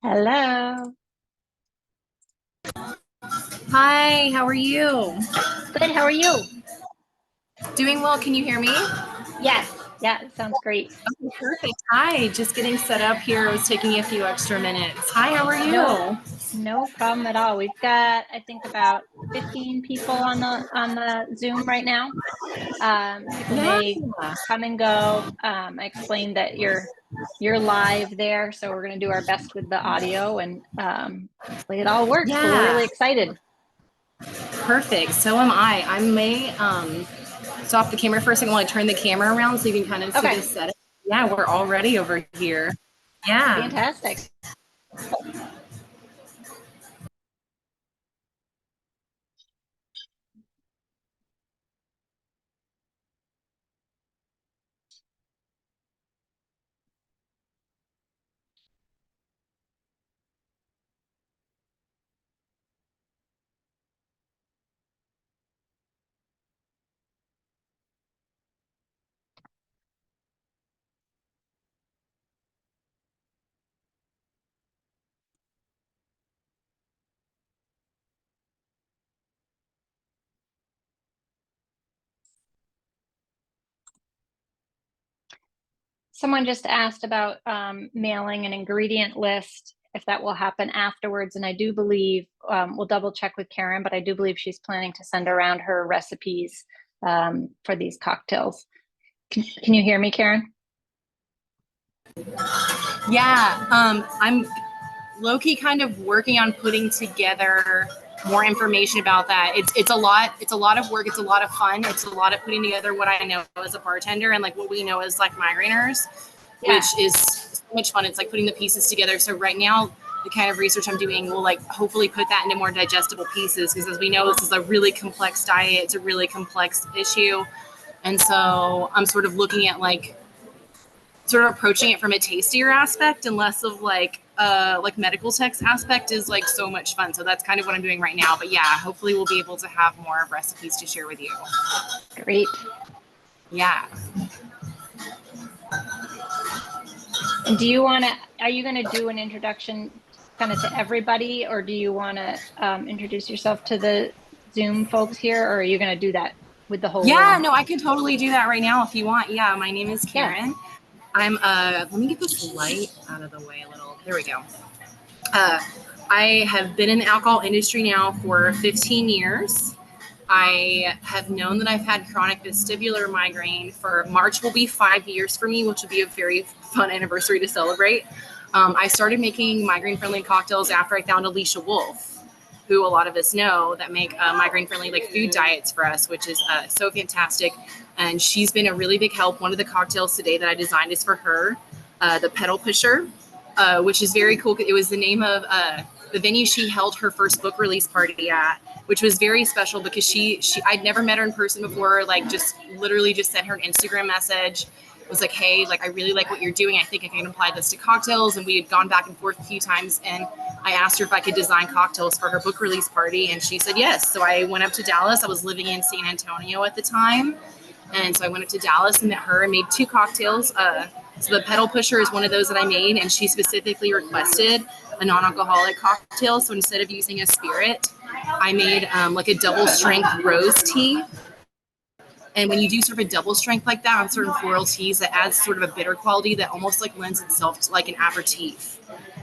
Hello. Hi, how are you? Good. How are you? Doing well. Can you hear me? Yes. Yeah, it sounds great. Okay, perfect. Hi, just getting set up here. I was taking a few extra minutes. Hi, how are No, you? no problem at all. We've got, I think, about 15 people on the Zoom right now. People Yeah. may come and go. I explained that you're live there, so we're going to do our best with the audio, and hopefully it all works. So we're Yeah, really excited. perfect. So am I. I may stop the camera for a second while I turn the camera around so you can kind of see Okay, the setup. Yeah, we're all ready over here. Yeah. fantastic. Someone just asked about mailing an ingredient list, if that will happen afterwards. And I do believe we'll double check with Karen, but I do believe she's planning to send around her recipes for these cocktails. Can you hear me, Karen? Yeah. I'm low-key kind of working on putting together more information about that. It's a lot. It's a lot of work. It's a lot of fun. It's a lot of putting together what I know as a bartender and like what we know as like migraineurs, which Yeah. is so much fun. It's like putting the pieces together. So right now, the kind of research I'm doing will like hopefully put that into more digestible pieces because as we know, this is a really complex diet. It's a really complex issue, and so I'm sort of looking at sort of approaching it from a tastier aspect and less of like medical text aspect is like so much fun. So that's kind of what I'm doing right now. But yeah, hopefully we'll be able to have more recipes to share with you. Great. Yeah. And do you want to, are you going to do an introduction kind of to everybody, or do you want to introduce yourself to the Zoom folks here, or are you going to do that with the whole Yeah, room? no, I can totally do that right now if you want. Yeah, my name is Yeah. Karen. I'm let me get this light out of the way a little. There we go. Uh I have been in the alcohol industry now for 15 years. I have known that I've had chronic vestibular migraine for March will be 5 years for me, which will be a very fun anniversary to celebrate. I started making migraine friendly cocktails after I found Alicia Wolf, who a lot of us know that make migraine friendly like food diets for us, which is so fantastic. And she's been a really big help. One of the cocktails today that I designed is for her, the pedal pusher, which is very cool. It was the name of the venue she held her first book release party at, which was very special because she I'd never met her in person before. Like just literally just sent her an Instagram message. It was like, hey, like I really like what you're doing. I think I can apply this to cocktails. And we had gone back and forth a few times, and I asked her if I could design cocktails for her book release party, and she said yes. So I went up to Dallas. I was living in San Antonio at the time, and so I went up to Dallas and met her and made two cocktails. So the pedal pusher is one of those that I made, and she specifically requested a non-alcoholic cocktail. So instead of using a spirit, I made like a double strength rose tea. And when you do sort of a double strength like that on certain floral teas, that adds sort of a bitter quality that almost like lends itself to like an aperitif.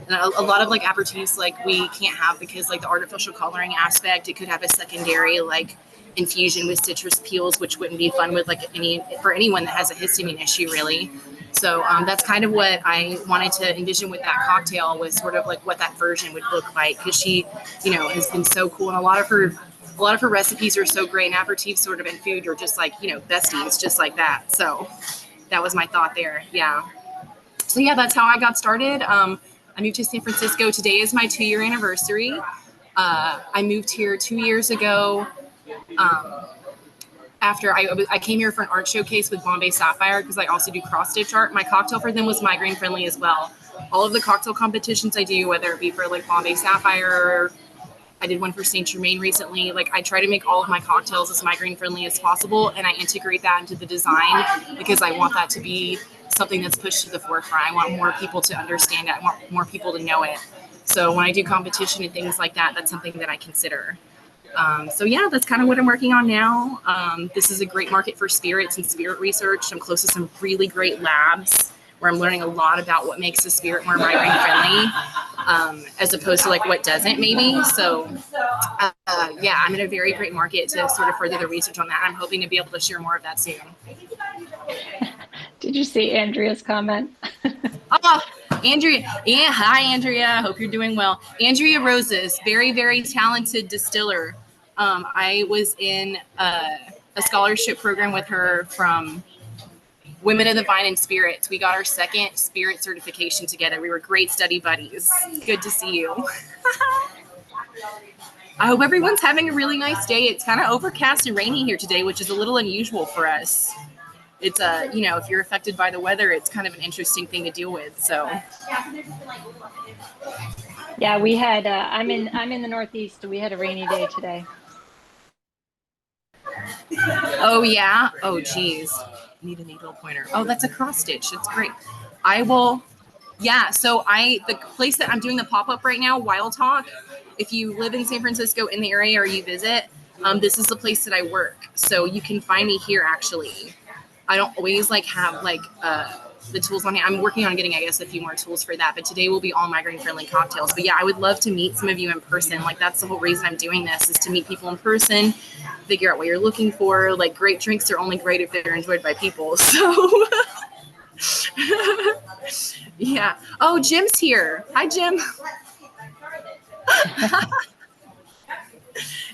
And a lot of like aperitifs like we can't have because like the artificial coloring aspect, it could have a secondary like infusion with citrus peels, which wouldn't be fun with like any for anyone that has a histamine issue really. So that's kind of what I wanted to envision with that cocktail was sort of like what that version would look like because she, you know, has been so cool and a lot of her recipes are so great and aperitifs sort of in food are just like, you know, besties, just like that. So that was my thought there. Yeah. So yeah, that's how I got started. I moved to San Francisco. Today is my 2 year anniversary. I moved here 2 years ago. Um, after I came here for an art showcase with Bombay Sapphire because I also do cross stitch art. My cocktail for them was migraine friendly as well. All of the cocktail competitions I do, whether it be for like Bombay Sapphire, I did one for Saint Germain recently. Like I try to make all of my cocktails as migraine friendly as possible, and I integrate that into the design because I want that to be something that's pushed to the forefront. I want more people to understand it. I want more people to know it. So when I do competition and things like that, that's something that I consider. So yeah, that's kind of what I'm working on now. This is a great market for spirits and spirit research. I'm close to some really great labs where I'm learning a lot about what makes a spirit more migraine friendly, as opposed to like what doesn't maybe. So yeah, I'm in a very great market to sort of further the research on that. I'm hoping to be able to share more of that soon. Did you see Andrea's comment? Oh, Andrea. Yeah. Hi, Andrea. Hope you're doing well. Andrea Roses, very, very talented distiller. I was in a scholarship program with her from Women of the Vine and Spirits. We got our second spirit certification together. We were great study buddies. Good to see you. I hope everyone's having a really nice day. It's kind of overcast and rainy here today, which is a little unusual for us. It's you know, if you're affected by the weather, it's kind of an interesting thing to deal with. So Yeah, we had I'm in the Northeast. We had a rainy day today. oh yeah. Oh geez. Need a needle pointer. Oh, that's a cross stitch. That's great. I will. Yeah. So the place that I'm doing the pop-up right now, Wild Talk. If you live in San Francisco in the area or you visit, this is the place that I work. So you can find me here actually. I don't always like have like the tools on me. I'm working on getting, I guess, a few more tools for that. But today will be all migraine friendly cocktails. But yeah, I would love to meet some of you in person. Like that's the whole reason I'm doing this, is to meet people in person, figure out what you're looking for. Like great drinks are only great if they're enjoyed by people. So yeah. Oh, Jim's here. Hi, Jim.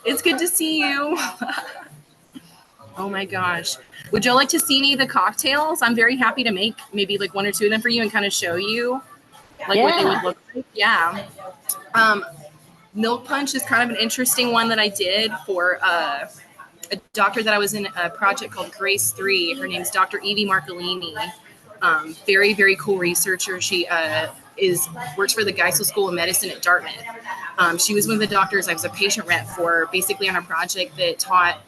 It's good to see you. Oh my gosh. Would you like to see any of the cocktails? I'm very happy to make maybe like one or two of them for you and kind of show you like what they would look like. Yeah. Milk punch is kind of an interesting one that I did for a doctor that I was in a project called Grace 3. Her name's Dr. Evie Marcolini. Very, very cool researcher. She works for the Geisel School of Medicine at Dartmouth. She was one of the doctors I was a patient rep for, basically on a project that taught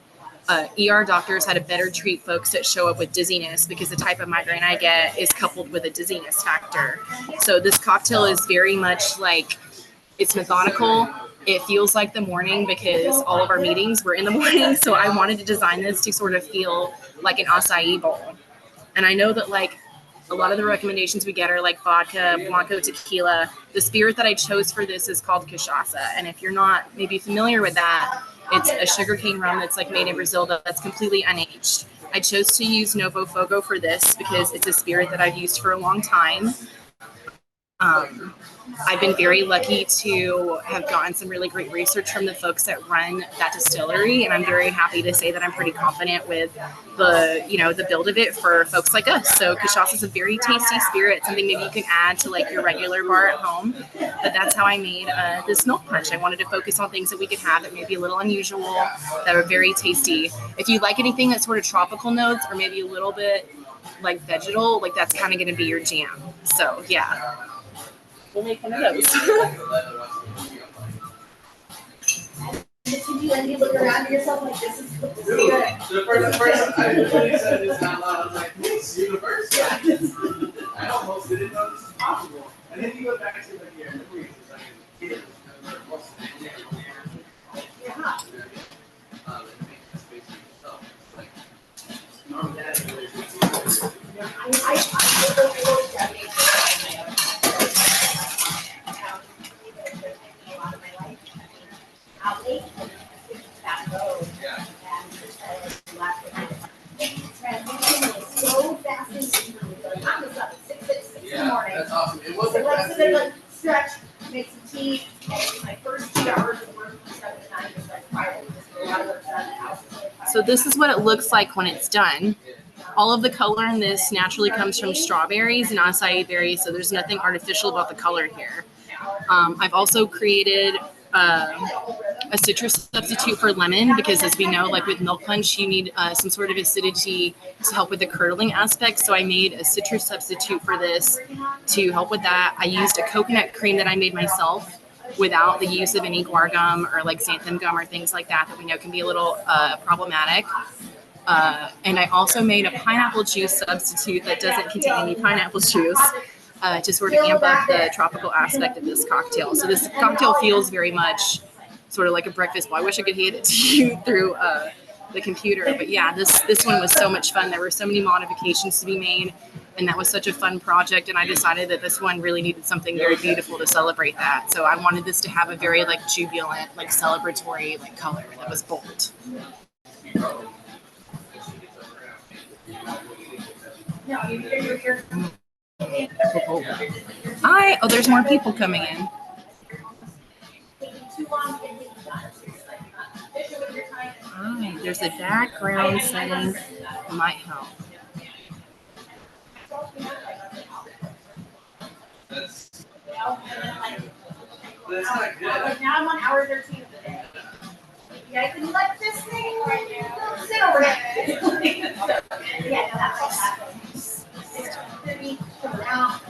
ER doctors how to better treat folks that show up with dizziness, because the type of migraine I get is coupled with a dizziness factor. So this cocktail is very much like, it's methodical. It feels like the morning because all of our meetings were in the morning. So I wanted to design this to sort of feel like an acai bowl. And I know that like a lot of the recommendations we get are like vodka, Blanco, tequila. The spirit that I chose for this is called cachaça. And if you're not maybe familiar with that, it's a sugarcane rum that's like made in Brazil that's completely unaged. I chose to use Novo Fogo for this because it's a spirit that I've used for a long time. I've been very lucky to have gotten some really great research from the folks that run that distillery, and I'm very happy to say that I'm pretty confident with the build of it for folks like us. So cachaça is a very tasty spirit, something maybe you can add to like your regular bar at home. But that's how I made this milk punch. I wanted to focus on things that we could have that may be a little unusual, that are very tasty. If you like anything that's sort of tropical notes or maybe a little bit like vegetal, like that's kind of going to be your jam. So yeah. We'll make one of those. And you look around yourself like this is good. The first I literally said this out loud. I was like, Miss Universe. I almost didn't know this was possible. And then you go back to like, yeah, that's awesome. It wasn't like stretch, make some tea. My first 2 hours of work from 7 to 9 was like Friday. A lot of work done in the house. So this is what it looks like when it's done. All of the color in this naturally comes from strawberries and acai berries, so there's nothing artificial about the color here. I've also created a citrus substitute for lemon, because as we know, like with milk punch, you need some sort of acidity to help with the curdling aspect. So I made a citrus substitute for this to help with that. I used a coconut cream that I made myself without the use of any guar gum or like xanthan gum or things like that we know can be a little problematic. And I also made a pineapple juice substitute that doesn't contain any pineapple juice. to sort of amp up the tropical aspect of this cocktail. So this cocktail feels very much sort of like a breakfast bowl. I wish I could hand it to you through the computer, but yeah, this one was so much fun. There were so many modifications to be made, and that was such a fun project. And I decided that this one really needed something very beautiful to celebrate that. So I wanted this to have a very like jubilant, like celebratory like color that was bold. Oh, there's more people coming in. Hi, there's a background setting that might help. That's not good. Now I'm on hour 13 of the day. You guys didn't like this thing? Sit over it. Yeah, no, that's all that. It's gonna be around.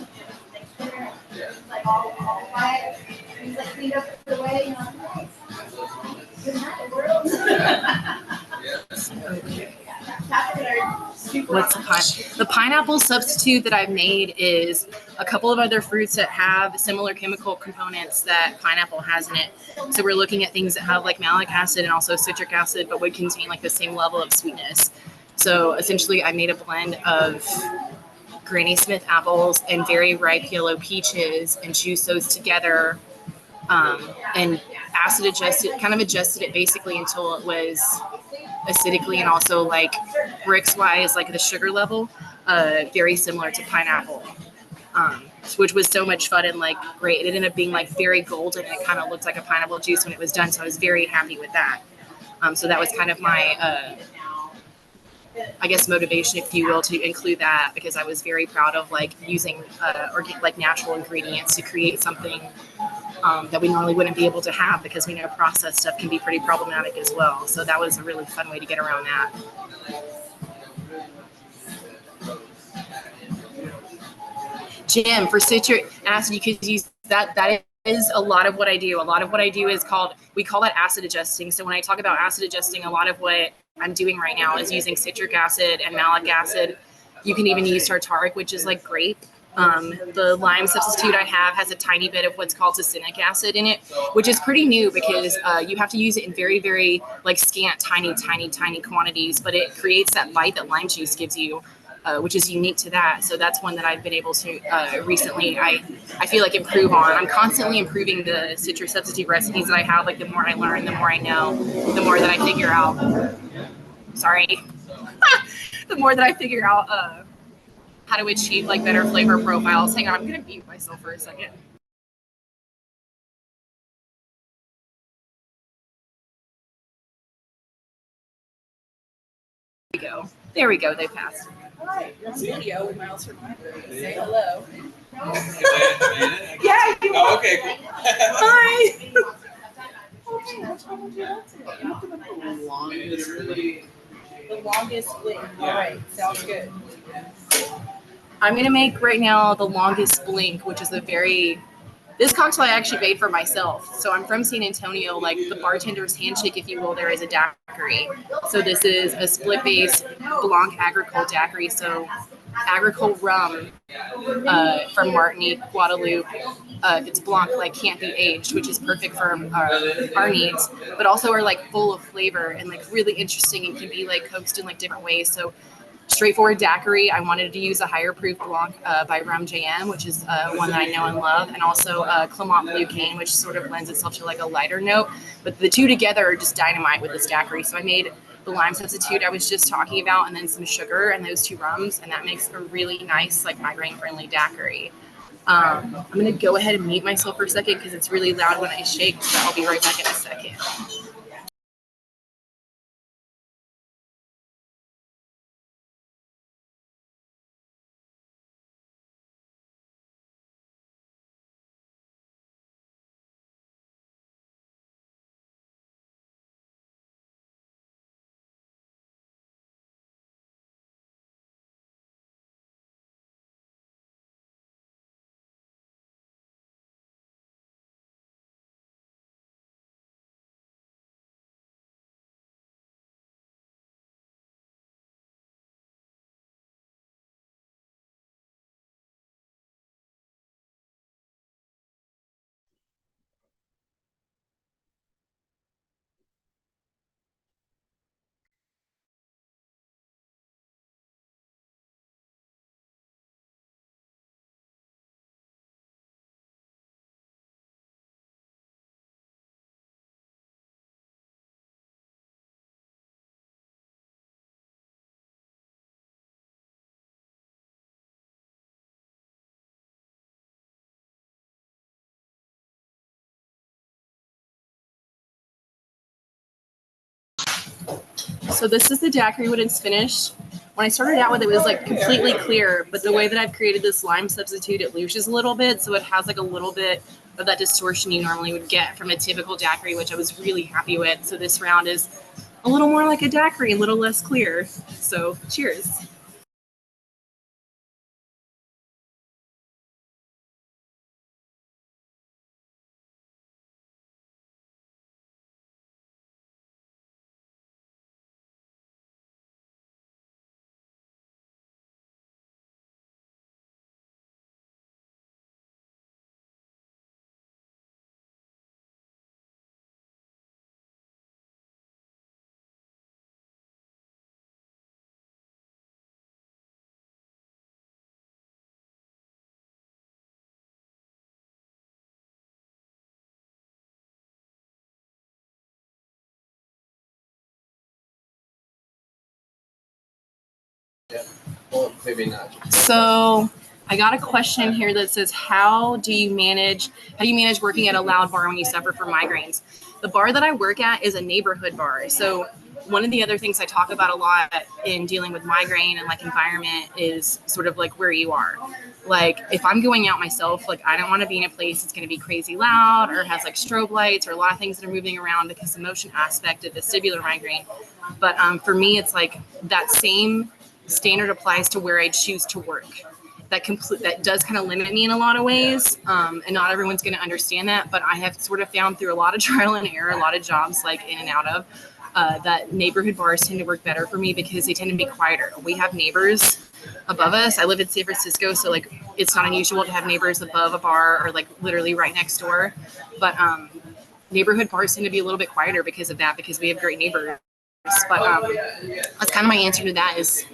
Like all quiet. He's like cleaned up the way, you know. Nice. Good night, world. What's the pineapple substitute that I've made is a couple of other fruits that have similar chemical components that pineapple has in it. So we're looking at things that have like malic acid and also citric acid, but would contain like the same level of sweetness. So essentially I made a blend of Granny Smith apples and very ripe yellow peaches and juiced those together and acid adjusted it basically until it was acidically and also like bricks wise, like the sugar level, very similar to pineapple, which was so much fun and like great. It ended up being like very golden. It kind of looked like a pineapple juice when it was done. So I was very happy with that. So that was kind of my, I guess, motivation, if you will, to include that because I was very proud of like using like natural ingredients to create something that we normally wouldn't be able to have because we know processed stuff can be pretty problematic as well. So that was a really fun way to get around that. Jim, for citric acid, you could use that. That is a lot of what I do. A lot of what I do is we call that acid adjusting. So when I talk about acid adjusting, a lot of what I'm doing right now is using citric acid and malic acid. You can even use tartaric, which is like grape. The lime substitute I have has a tiny bit of what's called succinic acid in it, which is pretty new because you have to use it in very, very like scant, tiny quantities, but it creates that bite that lime juice gives you, which is unique to that. So that's one that I've been able to recently, I feel like improve on. I'm constantly improving the citric substitute recipes that I have. Like the more I learn, the more I know, the more that I figure out. Sorry. The more that I figure out how to achieve like better flavor profiles. Hang on, I'm gonna mute myself for a second. There we go, they passed. Hi, you're on video with Miles from Migraine. Say hello. Yeah. Oh, okay. Cool. Hi. Okay, which one would you like today? You have to look at the longest. Really. The longest blink. All right, sounds good. I'm gonna make right now the longest blink, which is this cocktail I actually made for myself. So I'm from San Antonio, like the bartender's handshake, if you will, there is a daiquiri. So this is a split base Blanc Agricole daiquiri. So Agricole rum from Martinique, Guadeloupe. If it's Blanc, like can't be aged, which is perfect for our needs, but also are like full of flavor and like really interesting and can be like coaxed in like different ways. So straightforward daiquiri. I wanted to use a higher proof Blanc by Rum JM, which is one that I know and love, and also Clement Blue Cane, which sort of lends itself to like a lighter note. But the two together are just dynamite with this daiquiri. So I made the lime substitute I was just talking about, and then some sugar and those two rums, and that makes a really nice like migraine-friendly daiquiri. I'm going to go ahead and mute myself for a second because it's really loud when I shake, so I'll be right back in a second. So this is the daiquiri when it's finished. When I started out with it, it was like completely clear, but the way that I've created this lime substitute, it looshes a little bit, so it has like a little bit of that distortion you normally would get from a typical daiquiri, which I was really happy with. So this round is a little more like a daiquiri, a little less clear. So cheers. Well, maybe not. So I got a question here that says, how do you manage working at a loud bar when you suffer from migraines? The bar that I work at is a neighborhood bar. So one of the other things I talk about a lot in dealing with migraine and like environment is sort of like where you are. Like if I'm going out myself, like I don't want to be in a place that's going to be crazy loud or has like strobe lights or a lot of things that are moving around because the motion aspect of vestibular migraine. But for me, it's like that same standard applies to where I choose to work. That does kind of limit me in a lot of ways, and not everyone's going to understand that. But I have sort of found through a lot of trial and error, a lot of jobs like in and out of, that neighborhood bars tend to work better for me because they tend to be quieter. We have neighbors above us. I live in San Francisco, so like it's not unusual to have neighbors above a bar or like literally right next door. But neighborhood bars tend to be a little bit quieter because of that, because we have great neighbors. But that's kind of my answer to that is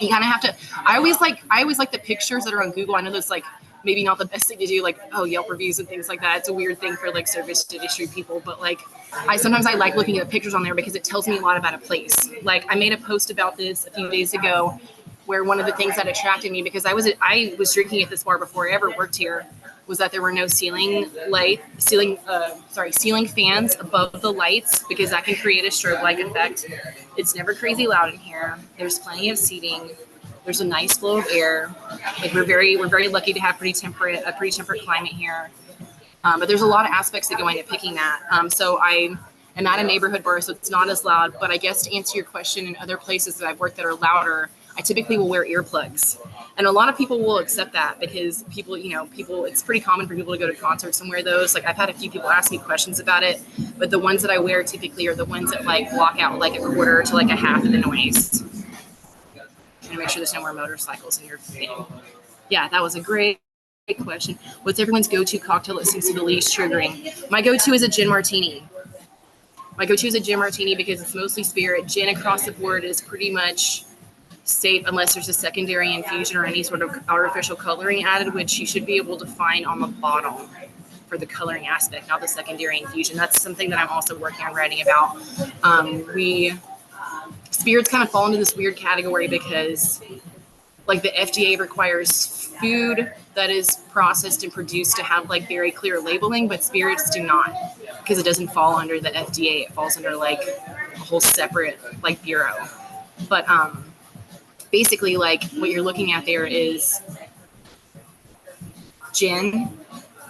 you kind of have to. I always like the pictures that are on Google. I know that's like maybe not the best thing to do, like Yelp reviews and things like that. It's a weird thing for like service industry people, but like I like looking at the pictures on there because it tells me a lot about a place. Like I made a post about this a few days ago where one of the things that attracted me, because I was drinking at this bar before I ever worked here, was that there were no ceiling fans above the lights, because that can create a strobe-like effect. It's never crazy loud in here. There's plenty of seating. There's a nice flow of air. Like we're very lucky to have a pretty temperate climate here. But there's a lot of aspects that go into picking that. So I am at a neighborhood bar, so it's not as loud. But I guess to answer your question, in other places that I've worked that are louder, I typically will wear earplugs. And a lot of people will accept that because people, it's pretty common for people to go to concerts and wear those. Like I've had a few people ask me questions about it, but the ones that I wear typically are the ones that like block out like a quarter to like a half of the noise. And make sure there's no more motorcycles in your thing. Yeah, that was a great question. What's everyone's go-to cocktail that seems to be the least triggering? My go-to is a gin martini. Because it's mostly spirit. Gin across the board is pretty much safe unless there's a secondary infusion or any sort of artificial coloring added, which you should be able to find on the bottle for the coloring aspect, not the secondary infusion. That's something that I'm also working on writing about. Spirits kind of fall into this weird category because like the FDA requires food that is processed and produced to have like very clear labeling, but spirits do not, because it doesn't fall under the FDA. It falls under like a whole separate like bureau. But basically, like what you're looking at there is gin,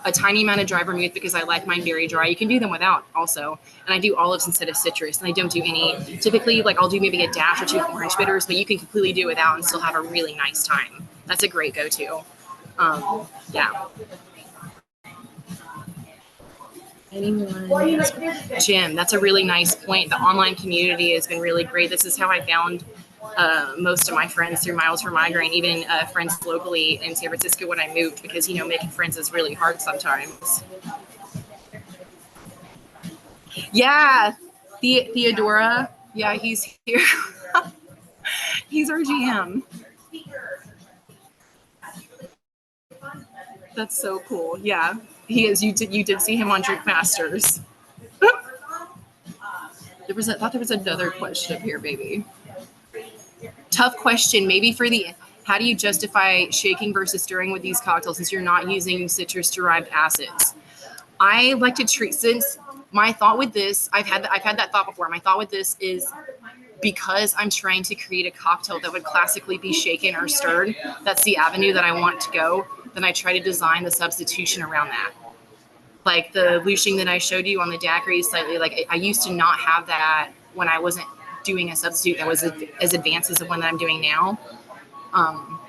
a tiny amount of dry vermouth because I like mine very dry. You can do them without also. And I do olives instead of citrus. And I don't do any, typically like I'll do maybe a dash or two orange bitters, but you can completely do without and still have a really nice time. That's a great go-to. Yeah. Anyone? Jim, that's a really nice point. The online community has been really great. This is how I found most of my friends, through Miles for Migraine, even friends locally in San Francisco when I moved, because, making friends is really hard sometimes. Yeah, Theodora. Yeah, he's here. He's our GM. That's so cool. Yeah, he is. You did see him on Drink Masters. I thought there was another question up here, baby. Tough question. Maybe how do you justify shaking versus stirring with these cocktails since you're not using citrus-derived acids? I like to treat, since my thought with this, I've had that thought before. My thought with this is, because I'm trying to create a cocktail that would classically be shaken or stirred, that's the avenue that I want to go, then I try to design the substitution around that. Like the lushing that I showed you on the daiquiri, slightly, like I used to not have that when I wasn't doing a substitute that was as advanced as the one that I'm doing now.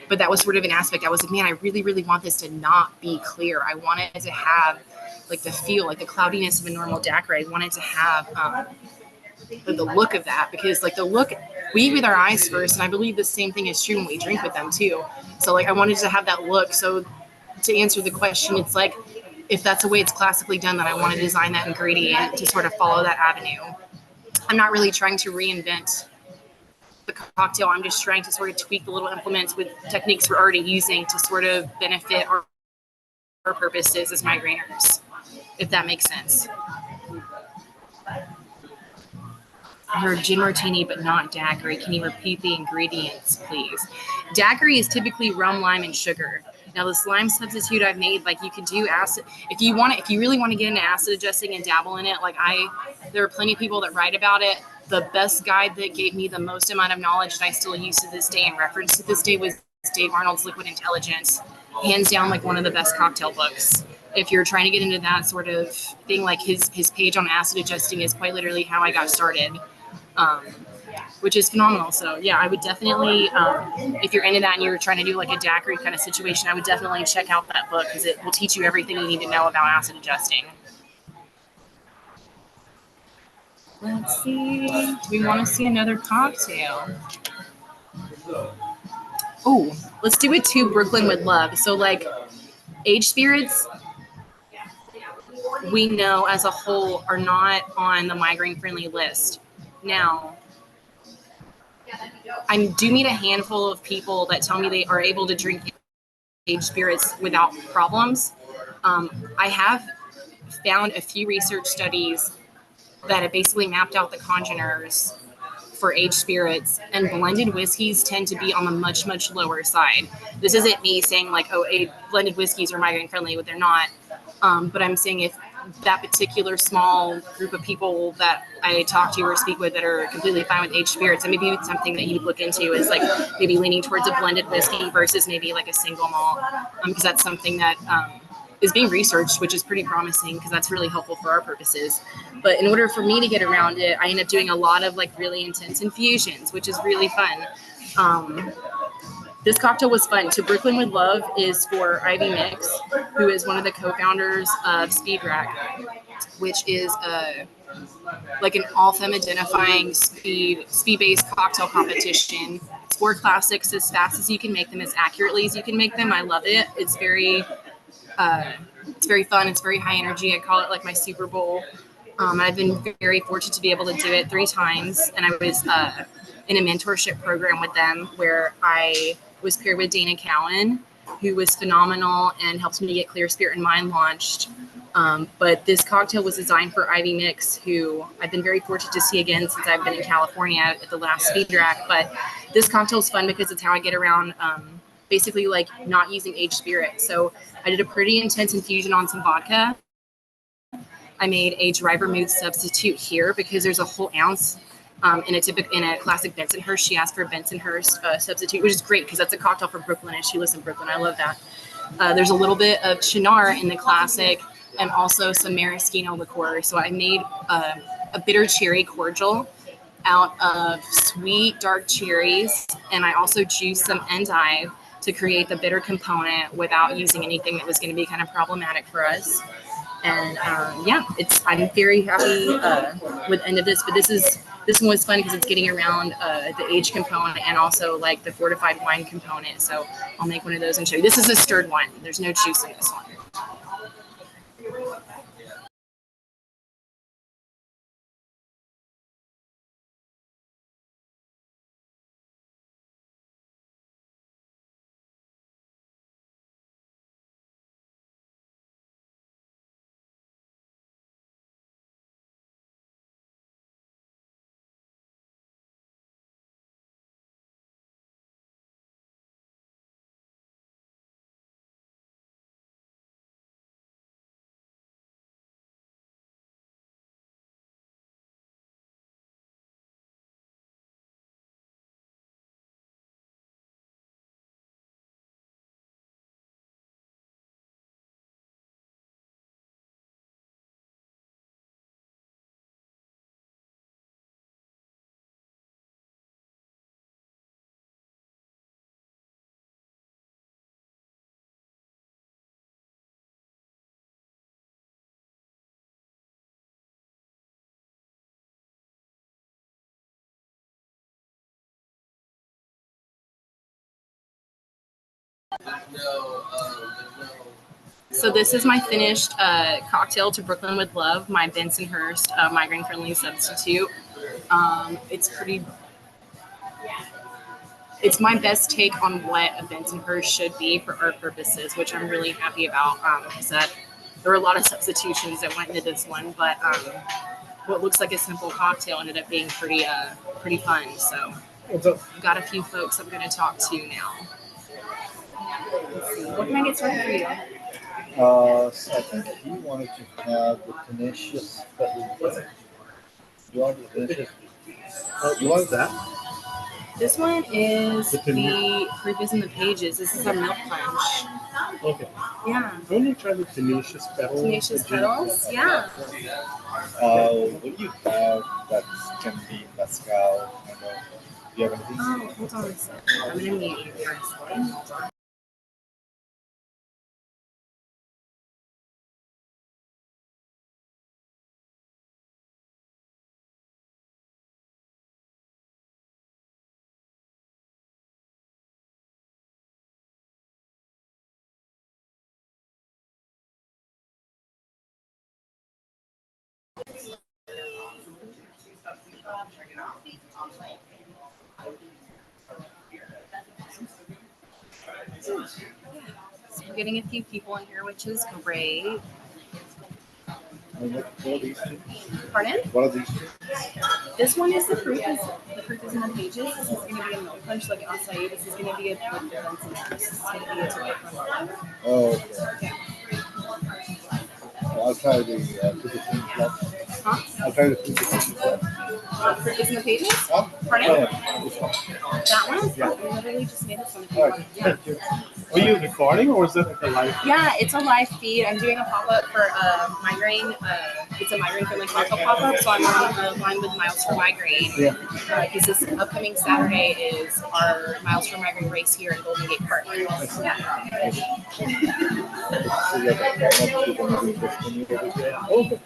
But that was sort of an aspect. I was like, man, I really, really want this to not be clear. I want it to have like the feel, like the cloudiness of a normal daiquiri. I want it to have the look of that, because like the look, we eat with our eyes first, and I believe the same thing is true when we drink with them too. So like I wanted to have that look. So to answer the question, it's like, if that's the way it's classically done, then I want to design that ingredient to sort of follow that avenue. I'm not really trying to reinvent the cocktail. I'm just trying to sort of tweak the little implements with techniques we're already using to sort of benefit our purposes as migraineurs, if that makes sense. I heard gin martini, but not daiquiri. Can you repeat the ingredients, please? Daiquiri is typically rum, lime, and sugar. Now, this lime substitute I've made, like you could do acid if you want it. If you really want to get into acid adjusting and dabble in it, there are plenty of people that write about it. The best guide that gave me the most amount of knowledge that I still use to this day and reference to this day was Dave Arnold's Liquid Intelligence. Hands down, like one of the best cocktail books. If you're trying to get into that sort of thing, like his page on acid adjusting is quite literally how I got started. Which is phenomenal. So yeah, I would definitely, if you're into that and you're trying to do like a daiquiri kind of situation, I would definitely check out that book, because it will teach you everything you need to know about acid adjusting. Let's see. Do we want to see another cocktail? Oh, let's do it to Brooklyn with Love. So like aged spirits, we know as a whole are not on the migraine friendly list. Now, I do meet a handful of people that tell me they are able to drink aged spirits without problems. I have found a few research studies that have basically mapped out the congeners for aged spirits, and blended whiskeys tend to be on the much, much lower side. This isn't me saying like, oh, blended whiskeys are migraine friendly, but they're not. But I'm saying if that particular small group of people that I talk to or speak with that are completely fine with aged spirits, and maybe it's something that you'd look into is like maybe leaning towards a blended whiskey versus maybe like a single malt, because that's something that is being researched, which is pretty promising, because that's really helpful for our purposes. But in order for me to get around it, I end up doing a lot of like really intense infusions, which is really fun. This cocktail was fun. To Brooklyn with Love is for Ivy Mix, who is one of the co-founders of Speed Rack, which is like an all-femme identifying speed-based cocktail competition. It's 4 classics as fast as you can make them, as accurately as you can make them. I love it. It's very fun. It's very high energy. I call it like my Super Bowl. I've been very fortunate to be able to do it 3 times, and I was in a mentorship program with them where I was paired with Dana Cowan, who was phenomenal and helped me get Clear Spirit and Mind launched. But this cocktail was designed for Ivy Mix, who I've been very fortunate to see again since I've been in California at the last Speed Rack. But this cocktail is fun because it's how I get around basically like not using aged spirit. So I did a pretty intense infusion on some vodka. I made a dry vermouth substitute here because there's a whole ounce in a classic Bensonhurst. She asked for a Bensonhurst substitute, which is great because that's a cocktail from Brooklyn, and she lives in Brooklyn. I love that. There's a little bit of Chinar in the classic, and also some maraschino liqueur. So I made a bitter cherry cordial out of sweet dark cherries, and I also juiced some endive to create the bitter component without using anything that was going to be kind of problematic for us. And I'm very happy with the end of this. But this one was fun because it's getting around the age component and also like the fortified wine component. So I'll make one of those and show you. This is a stirred one. There's no juice in this one. So this is my finished cocktail to Brooklyn with Love, my Bensonhurst migraine-friendly substitute. It's my best take on what a Bensonhurst should be for our purposes, which I'm really happy about. Because there were a lot of substitutions that went into this one, but what looks like a simple cocktail ended up being pretty fun. So I've got a few folks I'm going to talk to now. Let's see. What can I get started for you? So I think he wanted to have the tenacious petals. You want the tenacious? You want that? This one is the proof is in the pages. This is a milk punch. Okay. Yeah. I want to try the tenacious petals. Tenacious petals? Yeah. What do you have that can be mezcal? I know. Do you have anything? Oh, hold on a second. I'm going to mute you for a second. Hold on. So we're getting a few people in here, which is great. What are these two? Pardon? What are these two? This one is the proof is in the pages. This is going to be a milk punch like acai. This is going to be a proof of This is going to be a tomato. Oh, okay. Yeah. I'll try the 215 plus. Huh? I'll try the 215 plus. Proof is in the pages? Huh? Pardon? Oh, this one. That one? Yeah. We literally just made this one if you All want. right. Yeah. Thank you. Are you recording or is it like a live? Yeah, it's a live feed. I'm doing a pop-up for migraine. It's a migraine-friendly cocktail pop-up, so I'm on line with Miles for Migraine. Yeah. Because this upcoming Saturday is our Miles for Migraine race here in Golden Gate Park. Yeah. So you have a warm-up, you're gonna do 15 over there. Okay.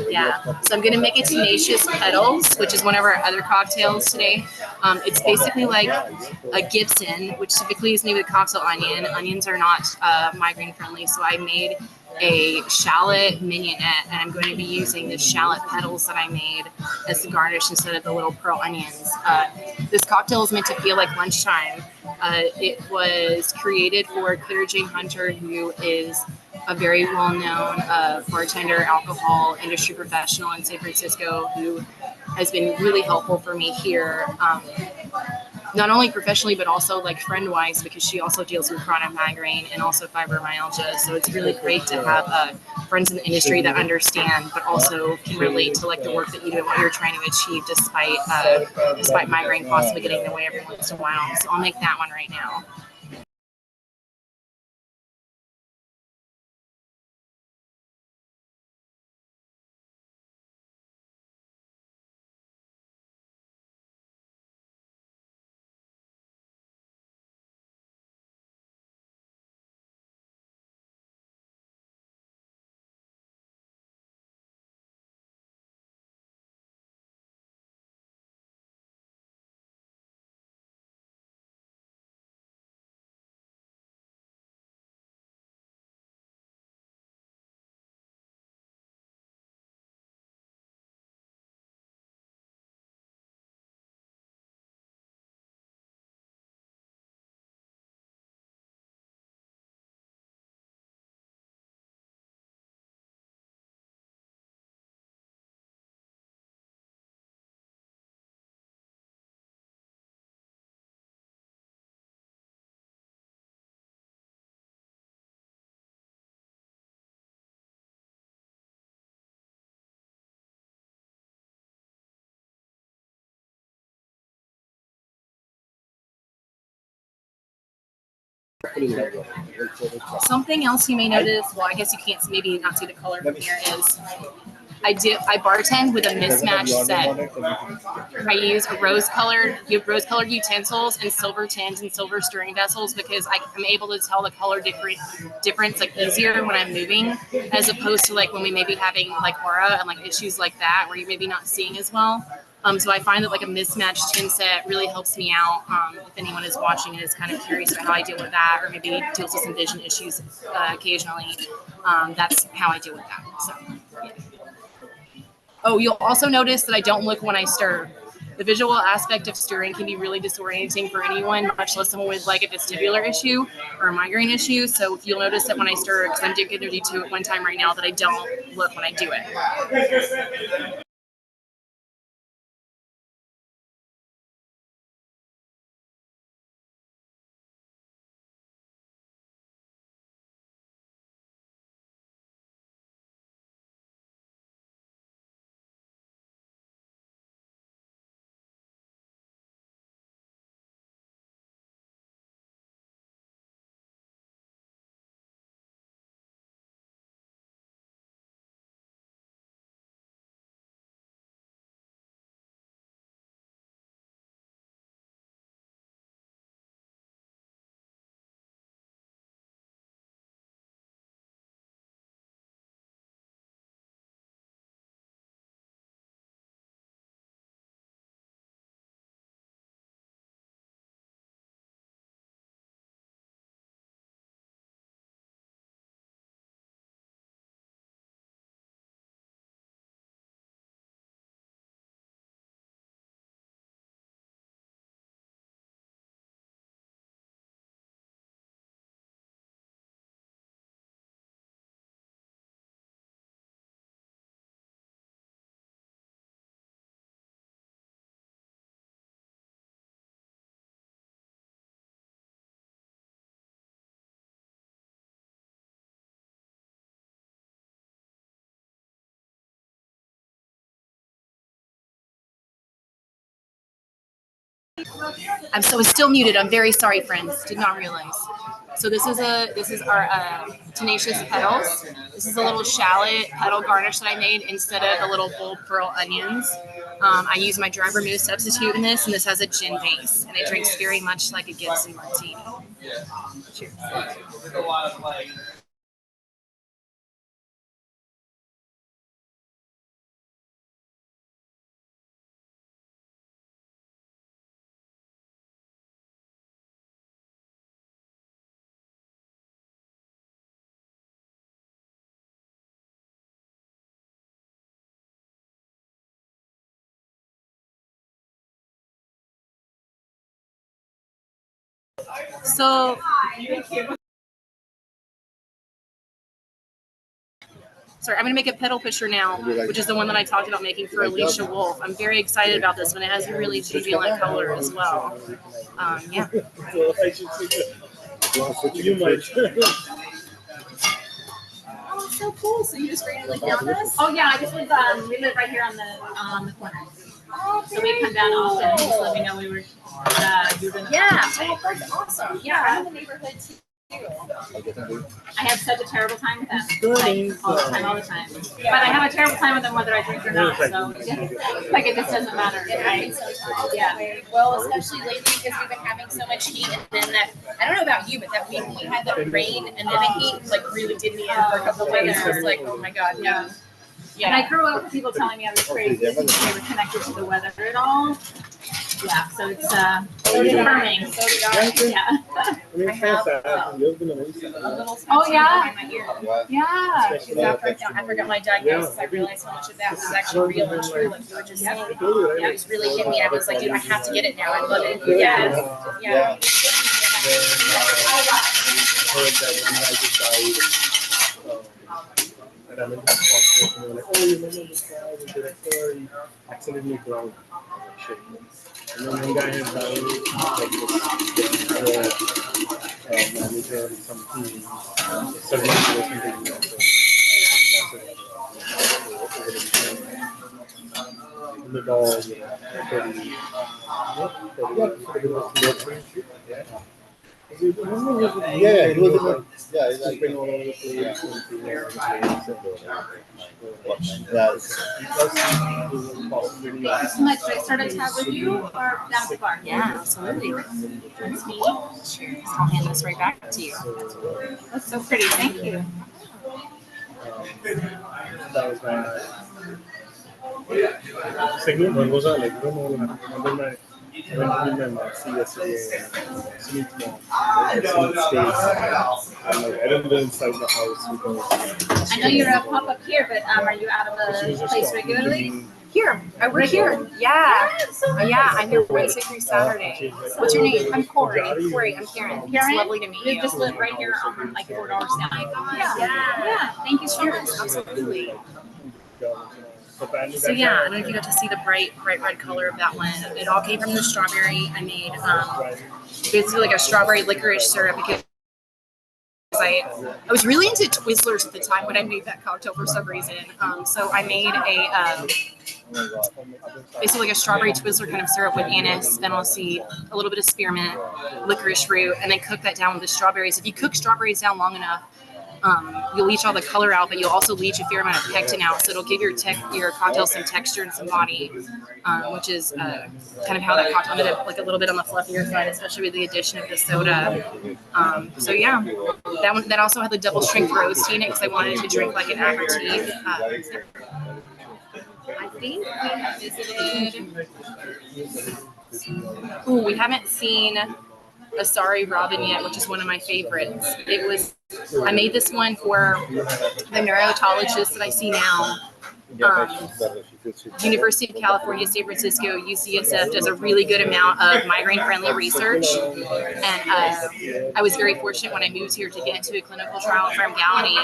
Yeah. So I'm going to make a Tenacious Petals, which is one of our other cocktails today. It's basically like a Gibson, which typically is made with cocktail onion. Onions are not migraine friendly, so I made a shallot mignonette, and I'm going to be using the shallot petals that I made as the garnish instead of the little pearl onions. This cocktail is meant to feel like lunchtime. It was created for Claire Jane Hunter, who is a very well-known bartender, alcohol industry professional in San Francisco, who has been really helpful for me here. Not only professionally, but also like friend-wise, because she also deals with chronic migraine and also fibromyalgia. So it's really great to have friends in the industry that understand, but also can relate to like the work that you do and what you're trying to achieve, despite migraine possibly getting in the way every once in a while. So I'll make that one right now. Something else you may notice, well, I guess you can't maybe not see the color from here, is I bartend with a mismatched set. I use rose-colored utensils and silver tins and silver stirring vessels because I'm able to tell the color difference like easier when I'm moving, as opposed to like when we may be having like aura and like issues like that where you're maybe not seeing as well. So I find that like a mismatched tin set really helps me out. If anyone is watching and is kind of curious about how I deal with that, or maybe deals with some vision issues occasionally, that's how I deal with that. So. Yeah. Oh, you'll also notice that I don't look when I stir. The visual aspect of stirring can be really disorienting for anyone, much less someone with like a vestibular issue or a migraine issue. So if you'll notice that when I stir, because I'm getting ready to it one time right now, that I don't look when I do it. I'm so it's still muted. I'm very sorry, friends. Did not realize. So this is our tenacious petals. This is a little shallot petal garnish that I made instead of the little bold pearl onions. I use my dry vermouth substitute in this, and this has a gin base, and it drinks very much like a Gibson martini. Cheers. So sorry, I'm going to make a petal picture now, which is the one that I talked about making for Alicia Wolf. I'm very excited about this one. It has a really jubilant color as well. Yeah. You might. Oh, it's so cool. So you just randomly found us? Oh yeah, I just live. We live right here on the corner. Oh, So we come down often. Just let me know we were. You were gonna. Yeah. Oh, that's awesome. Yeah, I'm in the neighborhood too. I have such a terrible time with them. Like, all the time. But I have a terrible time with them whether I drink or not. So like it just doesn't matter. Right? Yeah. Well, especially lately because we've been having so much heat, and then that I don't know about you, but that week we had that rain, and then the heat like really did me in for a couple of days. I was like, oh my god, yeah. And I grew up with people telling me I was crazy because they were connected to the weather at all. Yeah, so it's confirming. So did I. Yeah. I have a little Oh yeah. in my ear. Yeah. Because after I forgot my diagnosis, I realized how much of that was actually real and true, like you were just saying. Yeah, it just really hit me. I was like, dude, I have to get it now. I love it. Yes. Yeah. And I'm in this conversation, and they're like, oh, you remember this guy, the director, he accidentally drowned. Shit. And then one guy had died, like this manager and some team, serving or something. And the dog, Yeah, he was in Yeah, it's like, Been all over the place. yeah, it's, Possibility. Thank you so much. Should I start a tab with you or down at the bar? Yeah, absolutely. That's me. Cheers. I'll hand this right back to you. That's so pretty. Thank you. That was my second one was like, I don't know, and then I went to my see yesterday, Sneak's mom, Sneak stays, and like, I didn't go inside the house because I know you're a pop up here, but are you out of she was the just place talking to regularly? me. Here, I work here. Yeah. Yeah, I'm here Wednesday through Saturday. What's your name? I'm Corey. Corey, I'm Karen. It's Karen? lovely to meet You you. just live right here on like 4 doors down. Yeah. Yeah. Thank you so much. Cheers. Absolutely. So So yeah, I don't know if you got to see the bright red color of that one. It all came from the strawberry. I made basically like a strawberry licorice syrup because I was really into Twizzlers at the time when I made that cocktail for some reason. So I made a basically like a strawberry Twizzler kind of syrup with anise, fennel seed, a little bit of spearmint, licorice root, and then cook that down with the strawberries. If you cook strawberries down long enough, you'll leach all the color out, but you'll also leach a fair amount of pectin out, so it'll give your cocktail some texture and some body, which is kind of how that cocktail ended up, like a little bit on the fluffier side, especially with the addition of the soda. So yeah, that also had the double strength rose tea in it because I wanted to drink like an aperitif. I think we have visited. Ooh, we haven't seen Asari Robin yet, which is one of my favorites. I made this one for the neurologist that I see now. University of California, San Francisco, UCSF does a really good amount of migraine-friendly research, and I was very fortunate when I moved here to get into a clinical trial from Emgality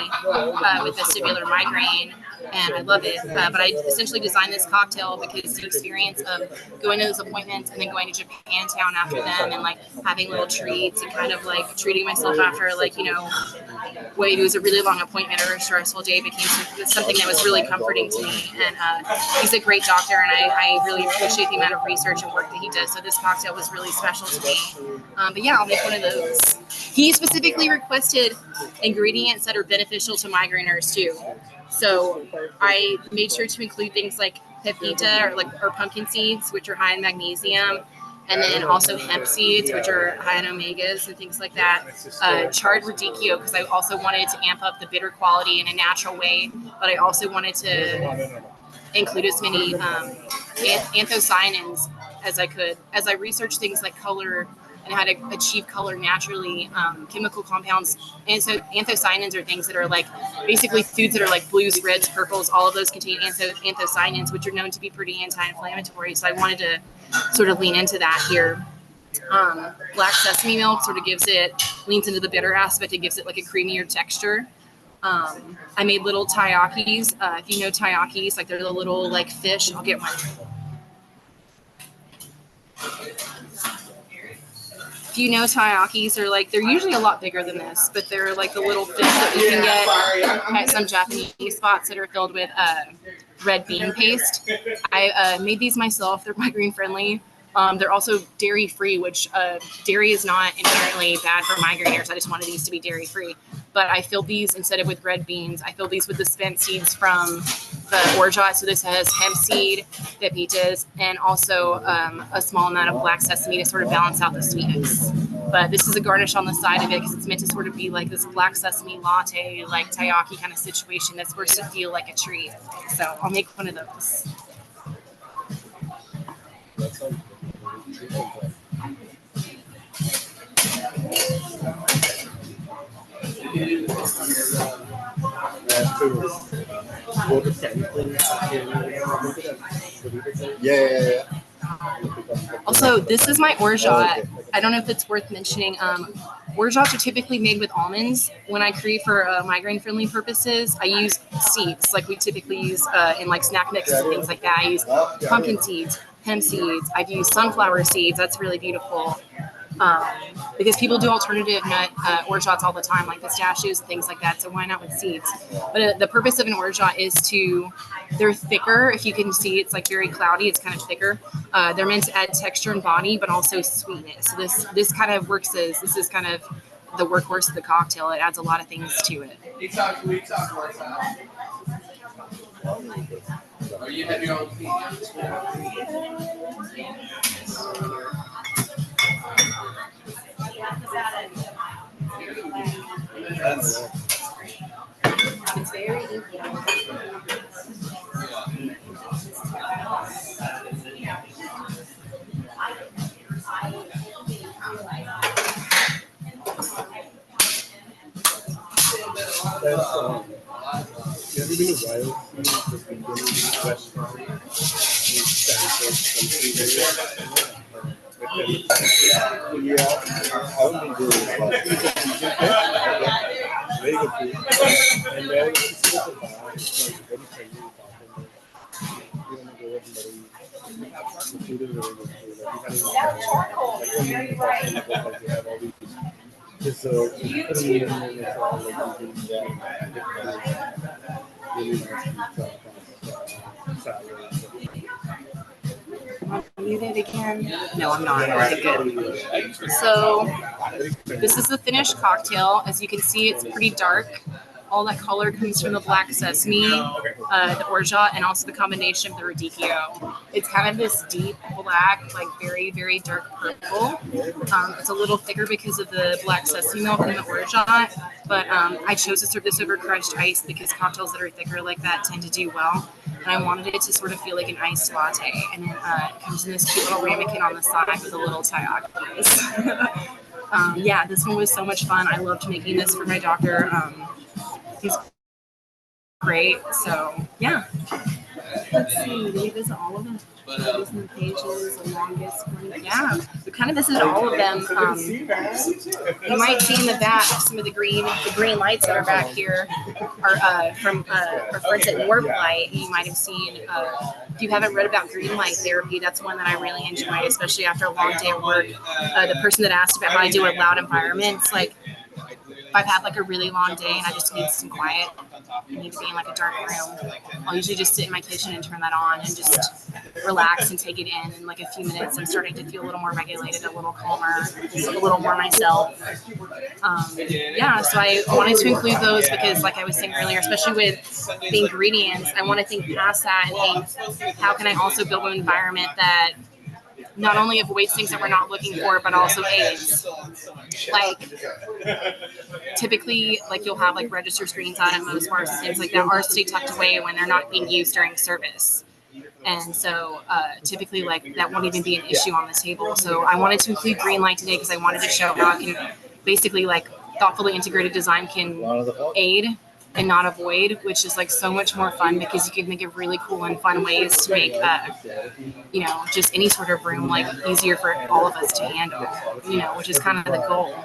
with vestibular migraine, and I love it. But I essentially designed this cocktail because the experience of going to those appointments and then going to Japantown after them and like having little treats and kind of like treating myself after like, it was a really long appointment or a stressful day became something that was really comforting to me. And he's a great doctor, and I really appreciate the amount of research and work that he does. So this cocktail was really special to me. But yeah, I'll make one of those. He specifically requested ingredients that are beneficial to migraineurs too. So I made sure to include things like pepita or pumpkin seeds, which are high in magnesium. And then also hemp seeds, which are high in omegas and things like that. Charred radicchio, because I also wanted to amp up the bitter quality in a natural way, but I also wanted to include as many anthocyanins as I could. As I researched things like color and how to achieve color naturally, chemical compounds, and so anthocyanins are things that are like basically foods that are like blues, reds, purples. All of those contain anthocyanins, which are known to be pretty anti-inflammatory. So I wanted to sort of lean into that here. Black sesame milk sort of leans into the bitter aspect. It gives it like a creamier texture. I made little taiyakis. If you know taiyakis, like they're the little like fish. I'll get one. If you know taiyakis, they're usually a lot bigger than this, but they're like the little fish that you can get at some Japanese spots that are filled with red bean paste. I made these myself. They're migraine friendly. They're also dairy free, which dairy is not inherently bad for migraineurs. I just wanted these to be dairy free. But I filled these instead of with red beans. I filled these with the spent seeds from the orgeat. So this has hemp seed, pepitas, and also a small amount of black sesame to sort of balance out the sweetness. But this is a garnish on the side of it because it's meant to sort of be like this black sesame latte, like taiyaki kind of situation that's supposed to feel like a treat. So I'll make one of those. Yeah. Also, this is my orgeat. I don't know if it's worth mentioning. Orgeats are typically made with almonds. When I create for migraine-friendly purposes, I use seeds like we typically use in like snack mixes and things like that. I use pumpkin seeds, hemp seeds. I've used sunflower seeds. That's really beautiful. Because people do alternative nut orgeats all the time, like pistachios and things like that. So why not with seeds? But the purpose of an orgeat is they're thicker. If you can see, it's like very cloudy. It's kind of thicker. They're meant to add texture and body, but also sweetness. So this kind of works this is kind of the workhorse of the cocktail. It adds a lot of things to it. We talk works out. Or you have your own team. It's very easy. You ever been to Wild Seas, the vegan restaurant in Stanford, Yeah, I don't think there is very good food. And there is this sort of bar, it's like very friendly bar. You don't go and the food is very good food. Like you have all these desserts, and it's all like really nice pizza, salads. Muted again? No, I'm not. Okay, good. So this is the finished cocktail. As you can see, it's pretty dark. All that color comes from the black sesame, the orgeat, and also the combination of the radicchio. It's kind of this deep black, like very, very dark purple. It's a little thicker because of the black sesame milk and the orgeat, but I chose to serve this over crushed ice because cocktails that are thicker like that tend to do well. And I wanted it to sort of feel like an iced latte. And then it comes in this cute little ramekin on the side with a little Tyakas. Yeah, this one was so much fun. I loved making this for my doctor. He's great. So, yeah. Let's see. Did we visit all of them? Listen to pages, the longest one. Yeah, we kind of visited all of them. You might see in the back some of the green lights that are back here are from our friends at Warp Light. You might have seen, if you haven't read about green light therapy, that's one that I really enjoy, especially after a long day of work. The person that asked about how I do in loud environments, like if I've had like a really long day and I just need some quiet, I need to be in like a dark room, I'll usually just sit in my kitchen and turn that on and just relax and take it in. In like a few minutes, I'm starting to feel a little more regulated, a little calmer, just a little more myself. Yeah, so I wanted to include those because, like I was saying earlier, especially with the ingredients, I want to think past that and think, how can I also build an environment that not only avoids things that we're not looking for, but also aids. Like, typically, like you'll have like register screens on at most bars and things like that are stay tucked away when they're not being used during service. And so typically like that won't even be an issue on the table. So I wanted to include green light today because I wanted to show how I can basically like thoughtfully integrated design can aid and not avoid, which is like so much more fun because you can think of really cool and fun ways to make, just any sort of room like easier for all of us to handle, which is kind of the goal.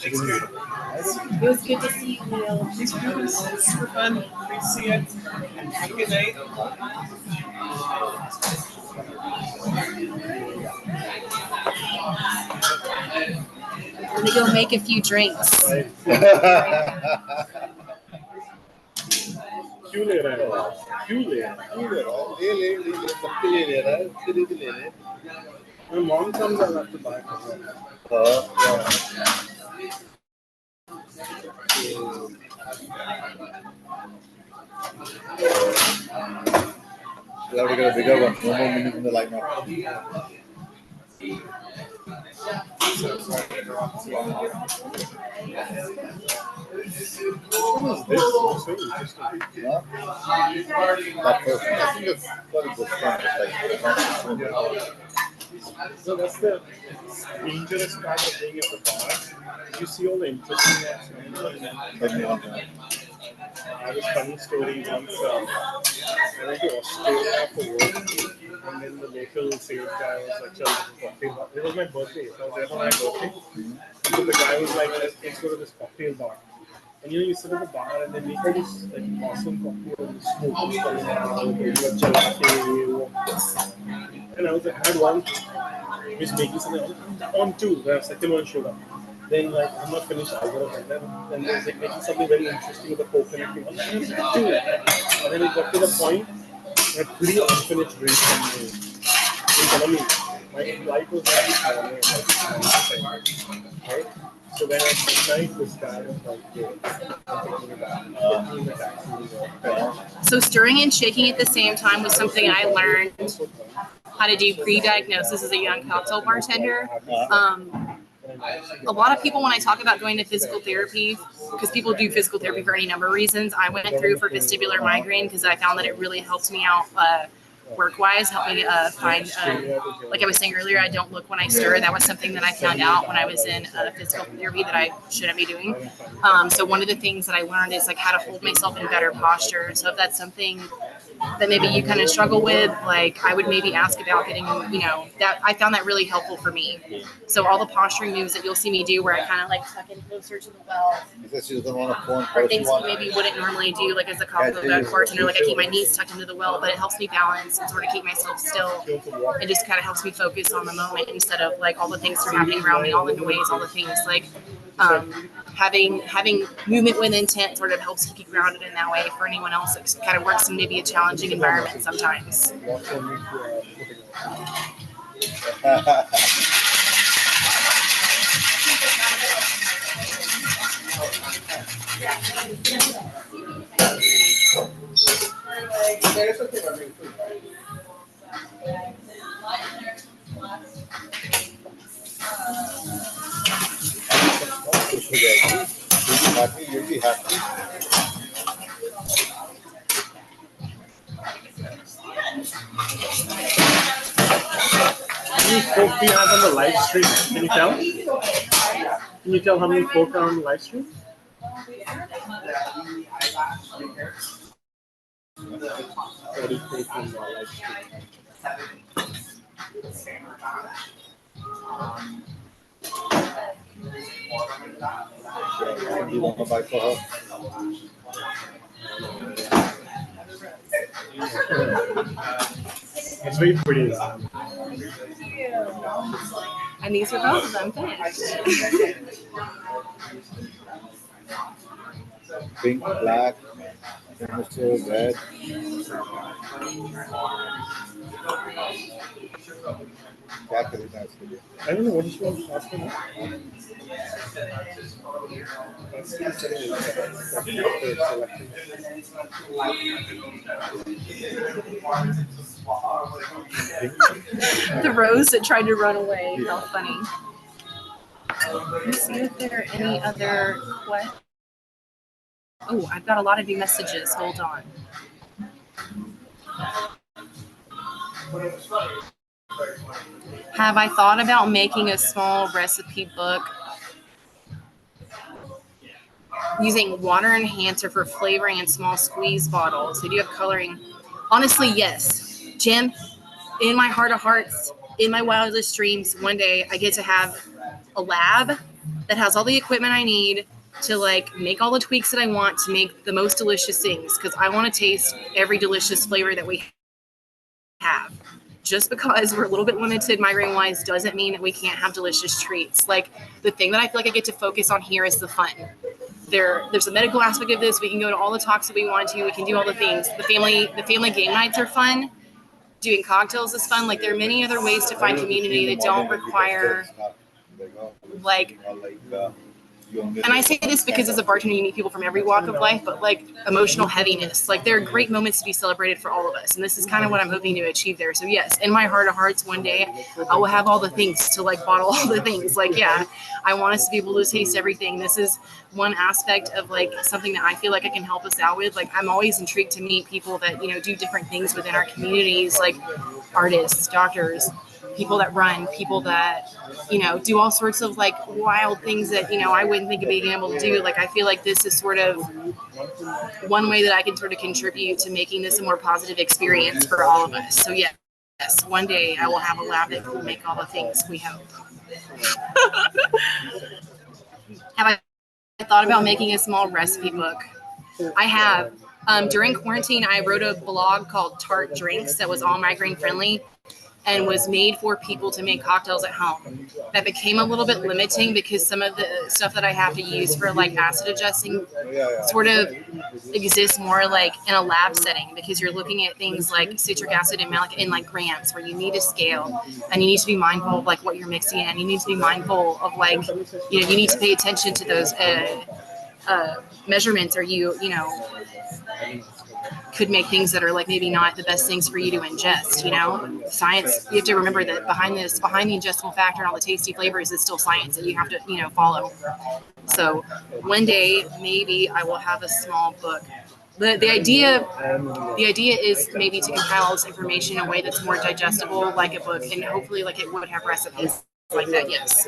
It was good to see you, Neil. Thanks for doing this. It's super fun. Great to see you. Good night. Let me go make a few drinks. क्यों ले रहा है? When mom comes, I'll have to buy for her. Yeah, we got a bigger one. No more minutes in the lineup. What is this? It's so interesting. Huh? That first one, I think it's very good fun. So that's the dangerous part of being at the bar. You see all the interesting ones. I have a funny story once. I went to Australia for work, and then the local sales guy was like, cocktail bar. It was my birthday, so I was there for my birthday. So the guy was like, let's go to this cocktail bar. And you sit at the bar and then make all this like awesome cocktail and smoke is coming out, gelati. And I was like, I had one, he was making something on two, the second one showed up. Then like I'm not finished either of them. Then there's like making something very interesting with the coconut thing. And then it got to the point that 3 unfinished drinks in front of me. My flight was like this morning, like 9%, right? So then at midnight, this guy was like, "Dude, I'm taking you back. Get me in the taxi to work." So stirring and shaking at the same time was something I learned how to do pre-diagnosis as a young cocktail bartender. A lot of people, when I talk about going to physical therapy, because people do physical therapy for any number of reasons, I went through for vestibular migraine because I found that it really helped me out work-wise, helped me find, like I was saying earlier, I don't look when I stir. That was something that I found out when I was in physical therapy that I shouldn't be doing. So one of the things that I learned is like how to hold myself in better posture. So if that's something that maybe you kind of struggle with, like I would maybe ask about getting, that I found that really helpful for me. So all the posturing moves that you'll see me do where I kind of like tuck in closer to the well, or things you maybe wouldn't normally do, like as a cocktail bartender, like I keep my knees tucked into the well, but it helps me balance and sort of keep myself still. It just kind of helps me focus on the moment instead of like all the things that are happening around me, all the noise, all the things like having movement with intent sort of helps keep you grounded in that way. For anyone else, it kind of works in maybe a challenging environment sometimes. You'll be happy. How many folk do you have on the live stream? Can you tell? Can you tell how many folk are on the live stream? You want to buy for her? It's very pretty. And these are both of them finished. Pink, black, red. I don't know what is one asking. The rose that tried to run away. How funny. Let's see if there are any other questions. Oh, I've got a lot of new messages. Hold on. Have I thought about making a small recipe book using water enhancer for flavoring in small squeeze bottles? They do have coloring. Honestly, yes. Jim, in my heart of hearts, in my wildest dreams, one day I get to have a lab that has all the equipment I need to like make all the tweaks that I want to make the most delicious things, because I want to taste every delicious flavor that we have. Just because we're a little bit limited migraine wise doesn't mean that we can't have delicious treats. Like the thing that I feel like I get to focus on here is the fun. There's a medical aspect of this. We can go to all the talks that we want to. We can do all the things. The family game nights are fun. Doing cocktails is fun. Like there are many other ways to find community that don't require like, and I say this because as a bartender, you meet people from every walk of life, but like emotional heaviness. Like there are great moments to be celebrated for all of us. And this is kind of what I'm hoping to achieve there. So yes, in my heart of hearts, one day I will have all the things to like bottle all the things. Like, yeah, I want us to be able to taste everything. This is one aspect of like something that I feel like I can help us out with. Like I'm always intrigued to meet people that, do different things within our communities, like artists, doctors, people that run, people that, do all sorts of like wild things that, I wouldn't think of being able to do. Like, I feel like this is sort of one way that I can sort of contribute to making this a more positive experience for all of us. So yes, one day I will have a lab that will make all the things we hope. Have I thought about making a small recipe book? I have. During quarantine, I wrote a blog called Tartt Drinks that was all migraine friendly. and was made for people to make cocktails at home. That became a little bit limiting because some of the stuff that I have to use for like acid adjusting sort of exists more like in a lab setting, because you're looking at things like citric acid and malic in like grams, where you need a scale and you need to be mindful of like what you're mixing in. You need to be mindful of like, you know, you need to pay attention to those measurements, or you could make things that are like maybe not the best things for you to ingest. You know, science, you have to remember that behind the ingestible factor and all the tasty flavors is still science that you have to, you know, follow. So one day maybe I will have a small book. The idea is maybe to compile all this information in a way that's more digestible, like a book, and hopefully like it would have recipes like that. Yes.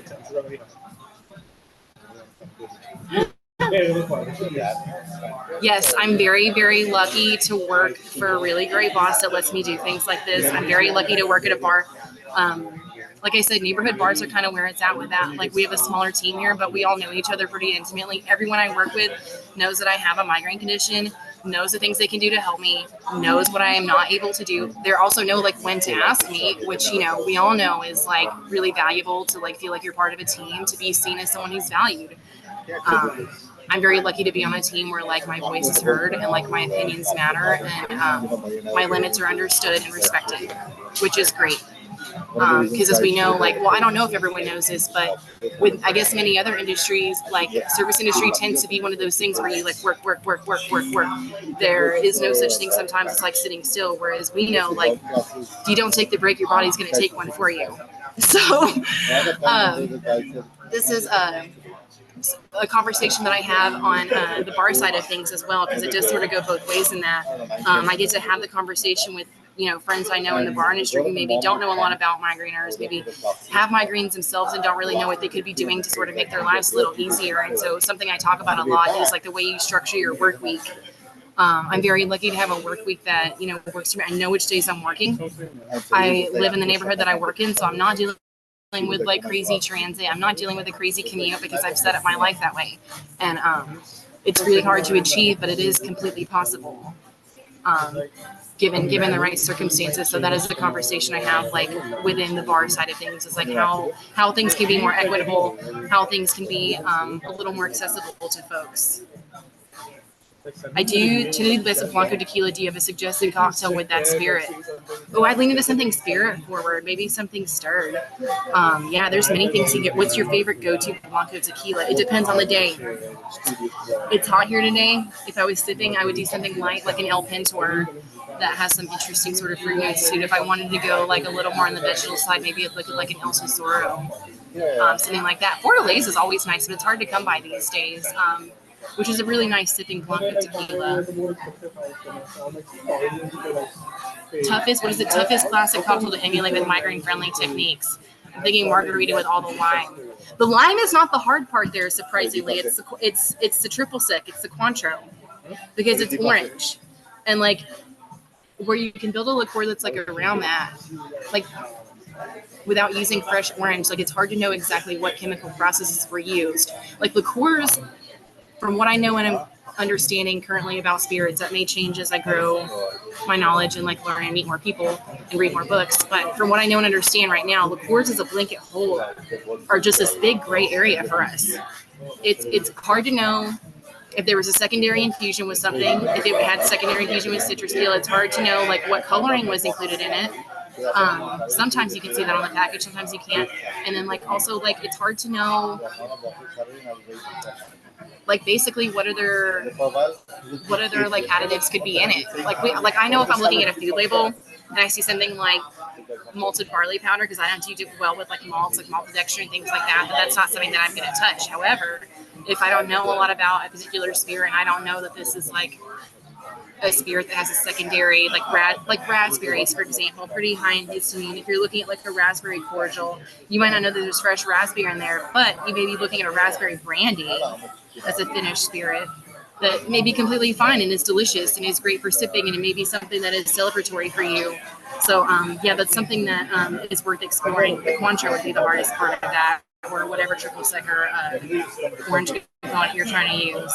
Yes, I'm very, very lucky to work for a really great boss that lets me do things like this. I'm very lucky to work at a bar. Like I said, neighborhood bars are kind of where it's at with that. Like we have a smaller team here, but we all know each other pretty intimately. Everyone I work with knows that I have a migraine condition, knows the things they can do to help me, knows what I am not able to do. They also know like when to ask me, which, you know, we all know is like really valuable to like feel like you're part of a team, to be seen as someone who's valued. I'm very lucky to be on a team where like my voice is heard and like my opinions matter, and my limits are understood and respected, which is great. Because as we know, like, well, I don't know if everyone knows this, but with, I guess, many other industries, like service industry tends to be one of those things where you like work. There is no such thing sometimes as like sitting still, whereas we know, like, if you don't take the break, your body's going to take one for you. So this is a conversation that I have on the bar side of things as well, because it does sort of go both ways in that. I get to have the conversation with, you know, friends I know in the bar industry who maybe don't know a lot about migraineurs, maybe have migraines themselves and don't really know what they could be doing to sort of make their lives a little easier. And so something I talk about a lot is like the way you structure your work week. I'm very lucky to have a work week that, you know, works for me. I know which days I'm working. I live in the neighborhood that I work in, so I'm not dealing with like crazy transit. I'm not dealing with a crazy commute because I've set up my life that way. And it's really hard to achieve, but it is completely possible. Given the right circumstances. So that is the conversation I have like within the bar side of things, is like how things can be more equitable, how things can be a little more accessible to folks. I do tend to do the best of Blanco tequila. Do you have a suggested cocktail with that spirit? Oh, I'd lean into something spirit forward, maybe something stirred. Yeah, there's many things you get. What's your favorite go-to Blanco tequila? It depends on the day. It's hot here today. If I was sipping, I would do something light, like an El Pintor, that has some interesting sort of fruit notes to it. If I wanted to go like a little more on the vegetable side, maybe it looked like an El Tesoro, something like that. Fortaleza is always nice, but it's hard to come by these days. Which is a really nice sipping Blanco tequila. Toughest, what is the toughest classic cocktail to emulate with migraine-friendly techniques? I'm thinking margarita with all the lime. The lime is not the hard part there, surprisingly. It's the triple sec. It's the Cointreau, because it's orange, and like where you can build a liqueur that's like around that, like without using fresh orange. Like it's hard to know exactly what chemical processes were used. Like liqueurs, from what I know and I'm understanding currently about spirits, that may change as I grow my knowledge and like learn and meet more people and read more books. But from what I know and understand right now, liqueurs as a blanket whole are just this big gray area for us. It's hard to know if there was a secondary infusion with something, if it had secondary infusion with citrus scale. It's hard to know like what coloring was included in it. Sometimes you can see that on the package, sometimes you can't. And then like also like it's hard to know like basically what other like additives could be in it. Like I know if I'm looking at a food label and I see something like malted barley powder, because I don't do well with like malts, like maltodextrin and things like that, but that's not something that I'm going to touch. However, if I don't know a lot about a particular spirit and I don't know that this is like a spirit that has a secondary, like raspberries, for example, pretty high in histamine. If you're looking at like a raspberry cordial, you might not know that there's fresh raspberry in there, but you may be looking at a raspberry brandy as a finished spirit that may be completely fine and is delicious and is great for sipping, and it may be something that is celebratory for you. So yeah, that's something that is worth exploring. The Cointreau would be the hardest part of that. or whatever triple sec or orange component you're trying to use.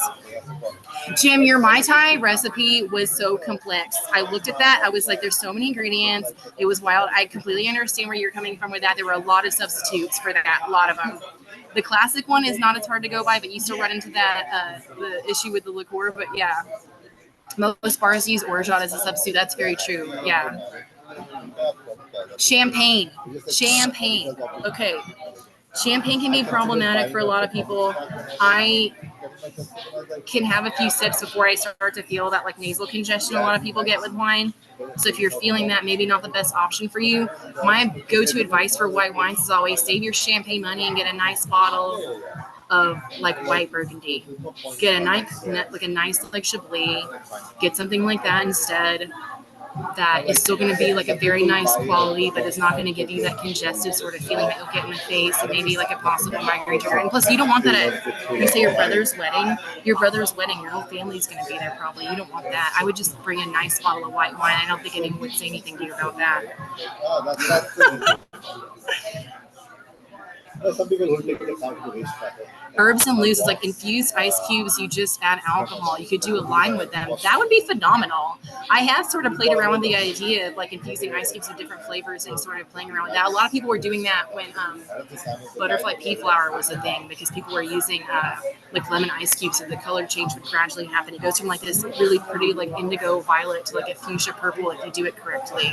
Jim, your Mai Tai recipe was so complex. I looked at that. I was like, there's so many ingredients. It was wild. I completely understand where you're coming from with that. There were a lot of substitutes for that, a lot of them. The classic one is not as hard to go by, but you still run into that the issue with the liqueur. But yeah, most bars use orgeat as a substitute. That's very true. Yeah. Champagne. Okay. Champagne can be problematic for a lot of people. I can have a few sips before I start to feel that like nasal congestion a lot of people get with wine. So if you're feeling that, maybe not the best option for you. My go-to advice for white wines is always save your champagne money and get a nice bottle of like white Burgundy. Get a nice like Chablis. Get something like that instead. That is still going to be like a very nice quality, but it's not going to give you that congestive sort of feeling that you'll get in the face and maybe like a possible migraine trigger. And plus, you don't want that at, you say your brother's wedding, your whole family's going to be there probably. You don't want that. I would just bring a nice bottle of white wine. I don't think anyone would say anything to you about that. Some people will take it account to waste packet. Herbs and loose is like infused ice cubes. You just add alcohol. You could do a line with them. That would be phenomenal. I have sort of played around with the idea of like infusing ice cubes with different flavors and sort of playing around with that. A lot of people were doing that when butterfly pea flower was a thing because people were using like lemon ice cubes and the color change would gradually happen. It goes from like this really pretty like indigo violet to like a fuchsia purple if you do it correctly.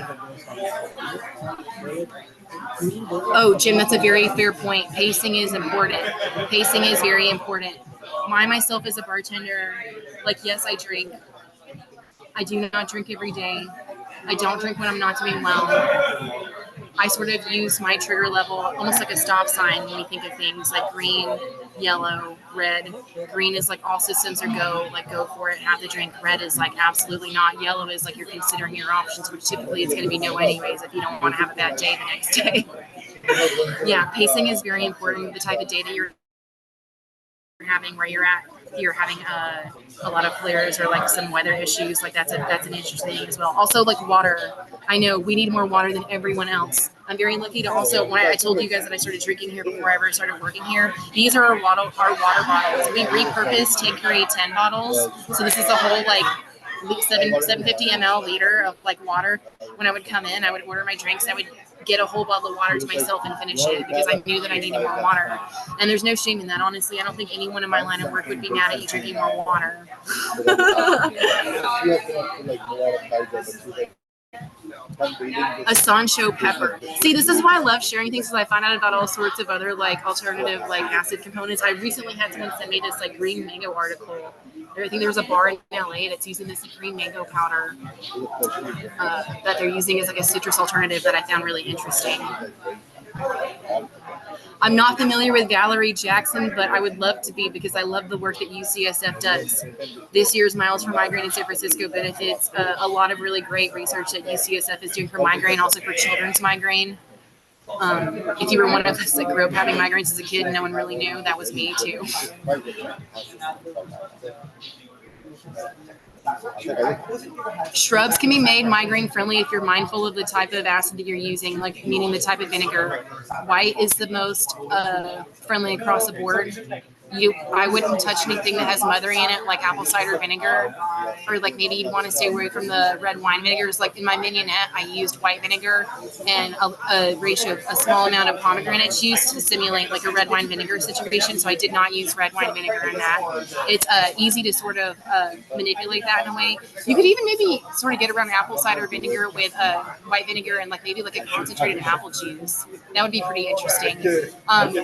Oh, Jim, that's a very fair point. Pacing is important. Pacing is very important. Myself as a bartender, like, yes, I drink. I do not drink every day. I don't drink when I'm not doing well. I sort of use my trigger level almost like a stop sign when we think of things like green, yellow, red. Green is like all systems are go, like go for it, have the drink. Red is like absolutely not. Yellow is like you're considering your options, which typically it's going to be no anyways if you don't want to have a bad day the next day. Yeah, pacing is very important. The type of day that you're having, where you're at, you're having a lot of flares or like some weather issues, like that's an interesting thing as well. Also, like water. I know we need more water than everyone else. I'm very lucky to also, when I told you guys that I started drinking here before I ever started working here, these are our water bottles. We repurposed Tanqueray 10 bottles. So this is a whole like 750 ml liter of like water. When I would come in, I would order my drinks. I would get a whole bottle of water to myself and finish it because I knew that I needed more water. And there's no shame in that, honestly. I don't think anyone in my line of work would be mad at you drinking more water. A Sancho pepper. See, this is why I love sharing things, because I find out about all sorts of other like alternative like acid components. I recently had someone send me this like green mango article. I think there's a bar in LA that's using this green mango powder that they're using as like a citrus alternative that I found really interesting. I'm not familiar with Valerie Jackson, but I would love to be because I love the work that UCSF does. This year's Miles for Migraine in San Francisco benefits a lot of really great research that UCSF is doing for migraine, also for children's migraine. If you were one of us that grew up having migraines as a kid and no one really knew, that was me too. Shrubs can be made migraine friendly if you're mindful of the type of acid that you're using, like meaning the type of vinegar. White is the most friendly across the board. I wouldn't touch anything that has mothering in it, like apple cider vinegar, or like maybe you'd want to stay away from the red wine vinegars. Like in my mignonette, I used white vinegar and a ratio of a small amount of pomegranate juice to simulate like a red wine vinegar situation. So I did not use red wine vinegar in that. It's easy to sort of manipulate that in a way. You could even maybe sort of get around apple cider vinegar with white vinegar and like maybe like a concentrated apple juice. That would be pretty interesting.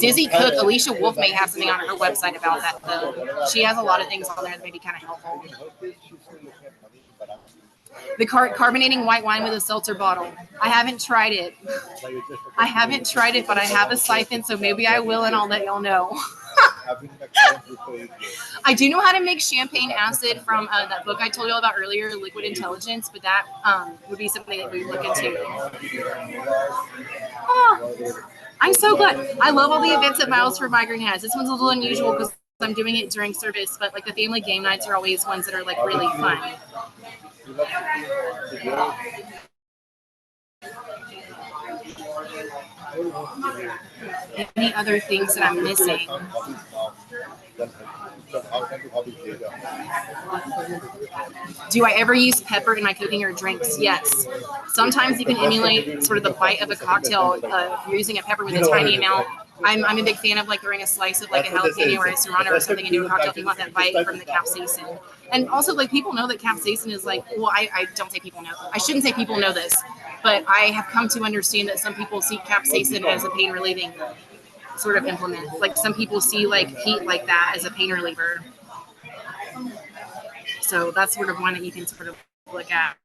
Dizzy Cook, Alicia Wolf may have something on her website about that though. She has a lot of things on there that may be kind of helpful. The carbonating white wine with a seltzer bottle. I haven't tried it. But I have a siphon, so maybe I will, and I'll let y'all know. I do know how to make champagne acid from that book I told you all about earlier, Liquid Intelligence, but that would be something that we look into. Oh, I'm so glad. I love all the events that Miles for Migraine has. This one's a little unusual because I'm doing it during service, but like the family game nights are always ones that are like really fun. Any other things that I'm missing? Do I ever use pepper in my cooking or drinks? Yes. Sometimes you can emulate sort of the bite of a cocktail using a pepper with a tiny amount. I'm a big fan of like throwing a slice of like a jalapeno or a serrano or something into a cocktail if you want that bite from the capsaicin. And also like people know that capsaicin is like, well, I don't say people know. I shouldn't say people know this, but I have come to understand that some people see capsaicin as a pain relieving sort of implement. Like some people see like heat like that as a pain reliever. So that's sort of one that you can sort of look at.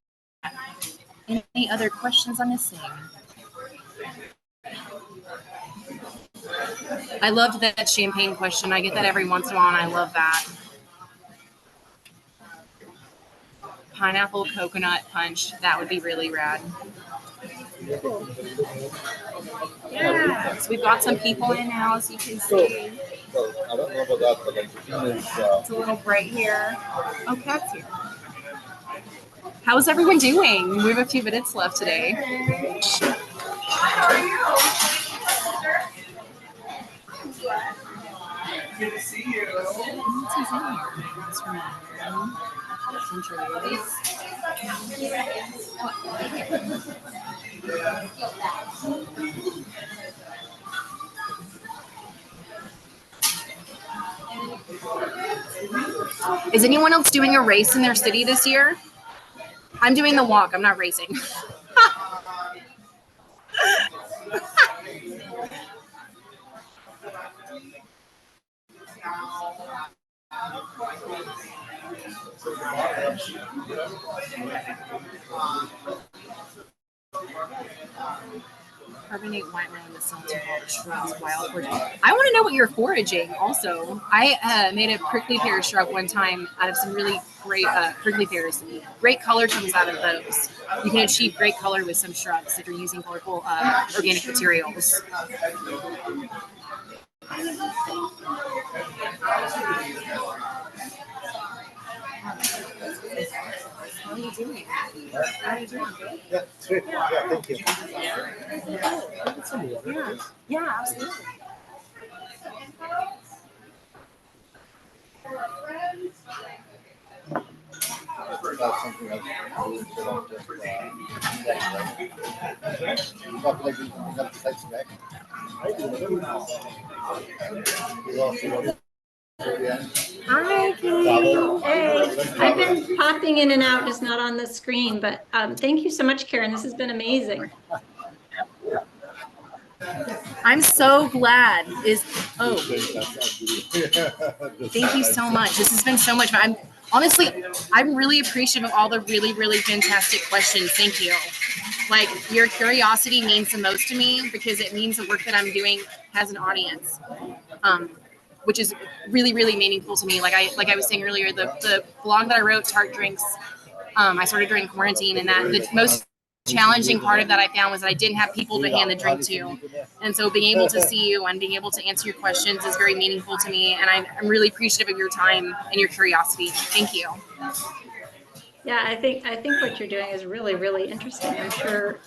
Any other questions I'm missing? I loved that champagne question. I get that every once in a while, and I love that. Pineapple coconut punch. That would be really rad. Cool. Yeah. So we've got some people in now, as you can see. So I don't know about that, but like the thing is, It's a little bright here. Oh, Kat's here. How's everyone doing? We have a few minutes left today. How are you? Good to see you. Is anyone else doing a race in their city this year? I'm doing the walk. I'm not racing. Carbonate white wine with salty water, shrubs, wild foraging. I want to know what you're foraging also. I made a prickly pear shrub one time out of some really great prickly pears. Great color comes out of those. You can achieve great color with some shrubs if you're using colorful organic materials. How are you doing? How are you doing? yeah, sweet. Yeah, thank you. Yeah, absolutely. That's something else. Hi, Kate. Hey, I've been popping in and out, just not on the screen, but thank you so much, Karen. This has been amazing. I'm so glad. Thank you so much. This has been so much fun. I'm really appreciative of all the really, really fantastic questions. Thank you. Like your curiosity means the most to me because it means the work that I'm doing has an audience. Which is really, really meaningful to me. Like I was saying earlier, the blog that I wrote, Tartt Drinks, I started during quarantine, and that the most challenging part of that I found was that I didn't have people to hand the drink to. And so being able to see you and being able to answer your questions is very meaningful to me. And I'm really appreciative of your time and your curiosity. Thank you. Yeah, I think what you're doing is really, really interesting. I'm sure,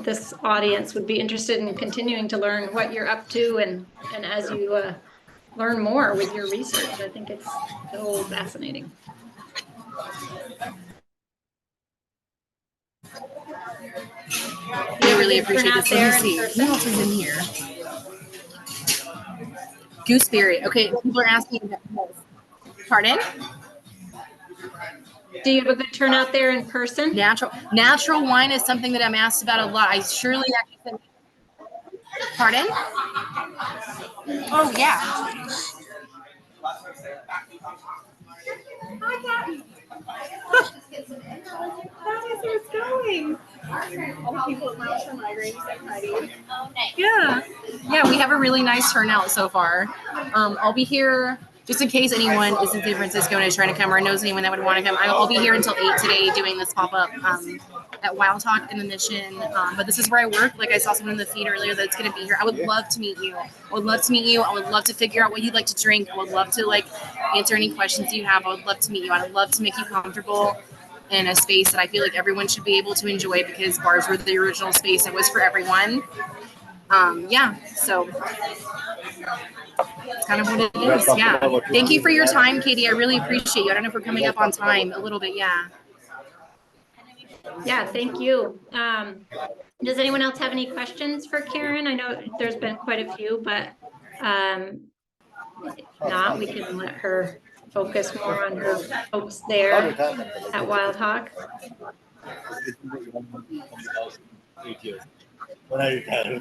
this audience would be interested in continuing to learn what you're up to and as you learn more with your research. I think it's so fascinating. I really appreciate this. Let me see. Who else is in here? Gooseberry. Okay, people are asking. Pardon? Do you have a good turnout there in person? Natural wine is something that I'm asked about a lot. I surely actually. Pardon? Oh yeah. How is it going? All the people at Miles for Migraine said hi to you. Yeah, we have a really nice turnout so far. I'll be here just in case anyone is in San Francisco and is trying to come or knows anyone that would want to come. I'll be here until 8 today doing this pop-up at Wild Talk in the Mission. But this is where I work. Like I saw someone in the feed earlier that's going to be here. I would love to meet you. I would love to figure out what you'd like to drink. I would love to answer any questions you have. I would love to meet you. I would love to make you comfortable in a space that I feel like everyone should be able to enjoy because bars were the original space that was for everyone. Yeah, so it's kind of what it is. Yeah. Thank you for your time, Katie. I really appreciate you. I don't know if we're coming up on time a little bit. Yeah. Yeah, thank you. Does anyone else have any questions for Karen? I know there's been quite a few, but if not, we can let her focus more on her folks there at Wild Hawk. When I retire.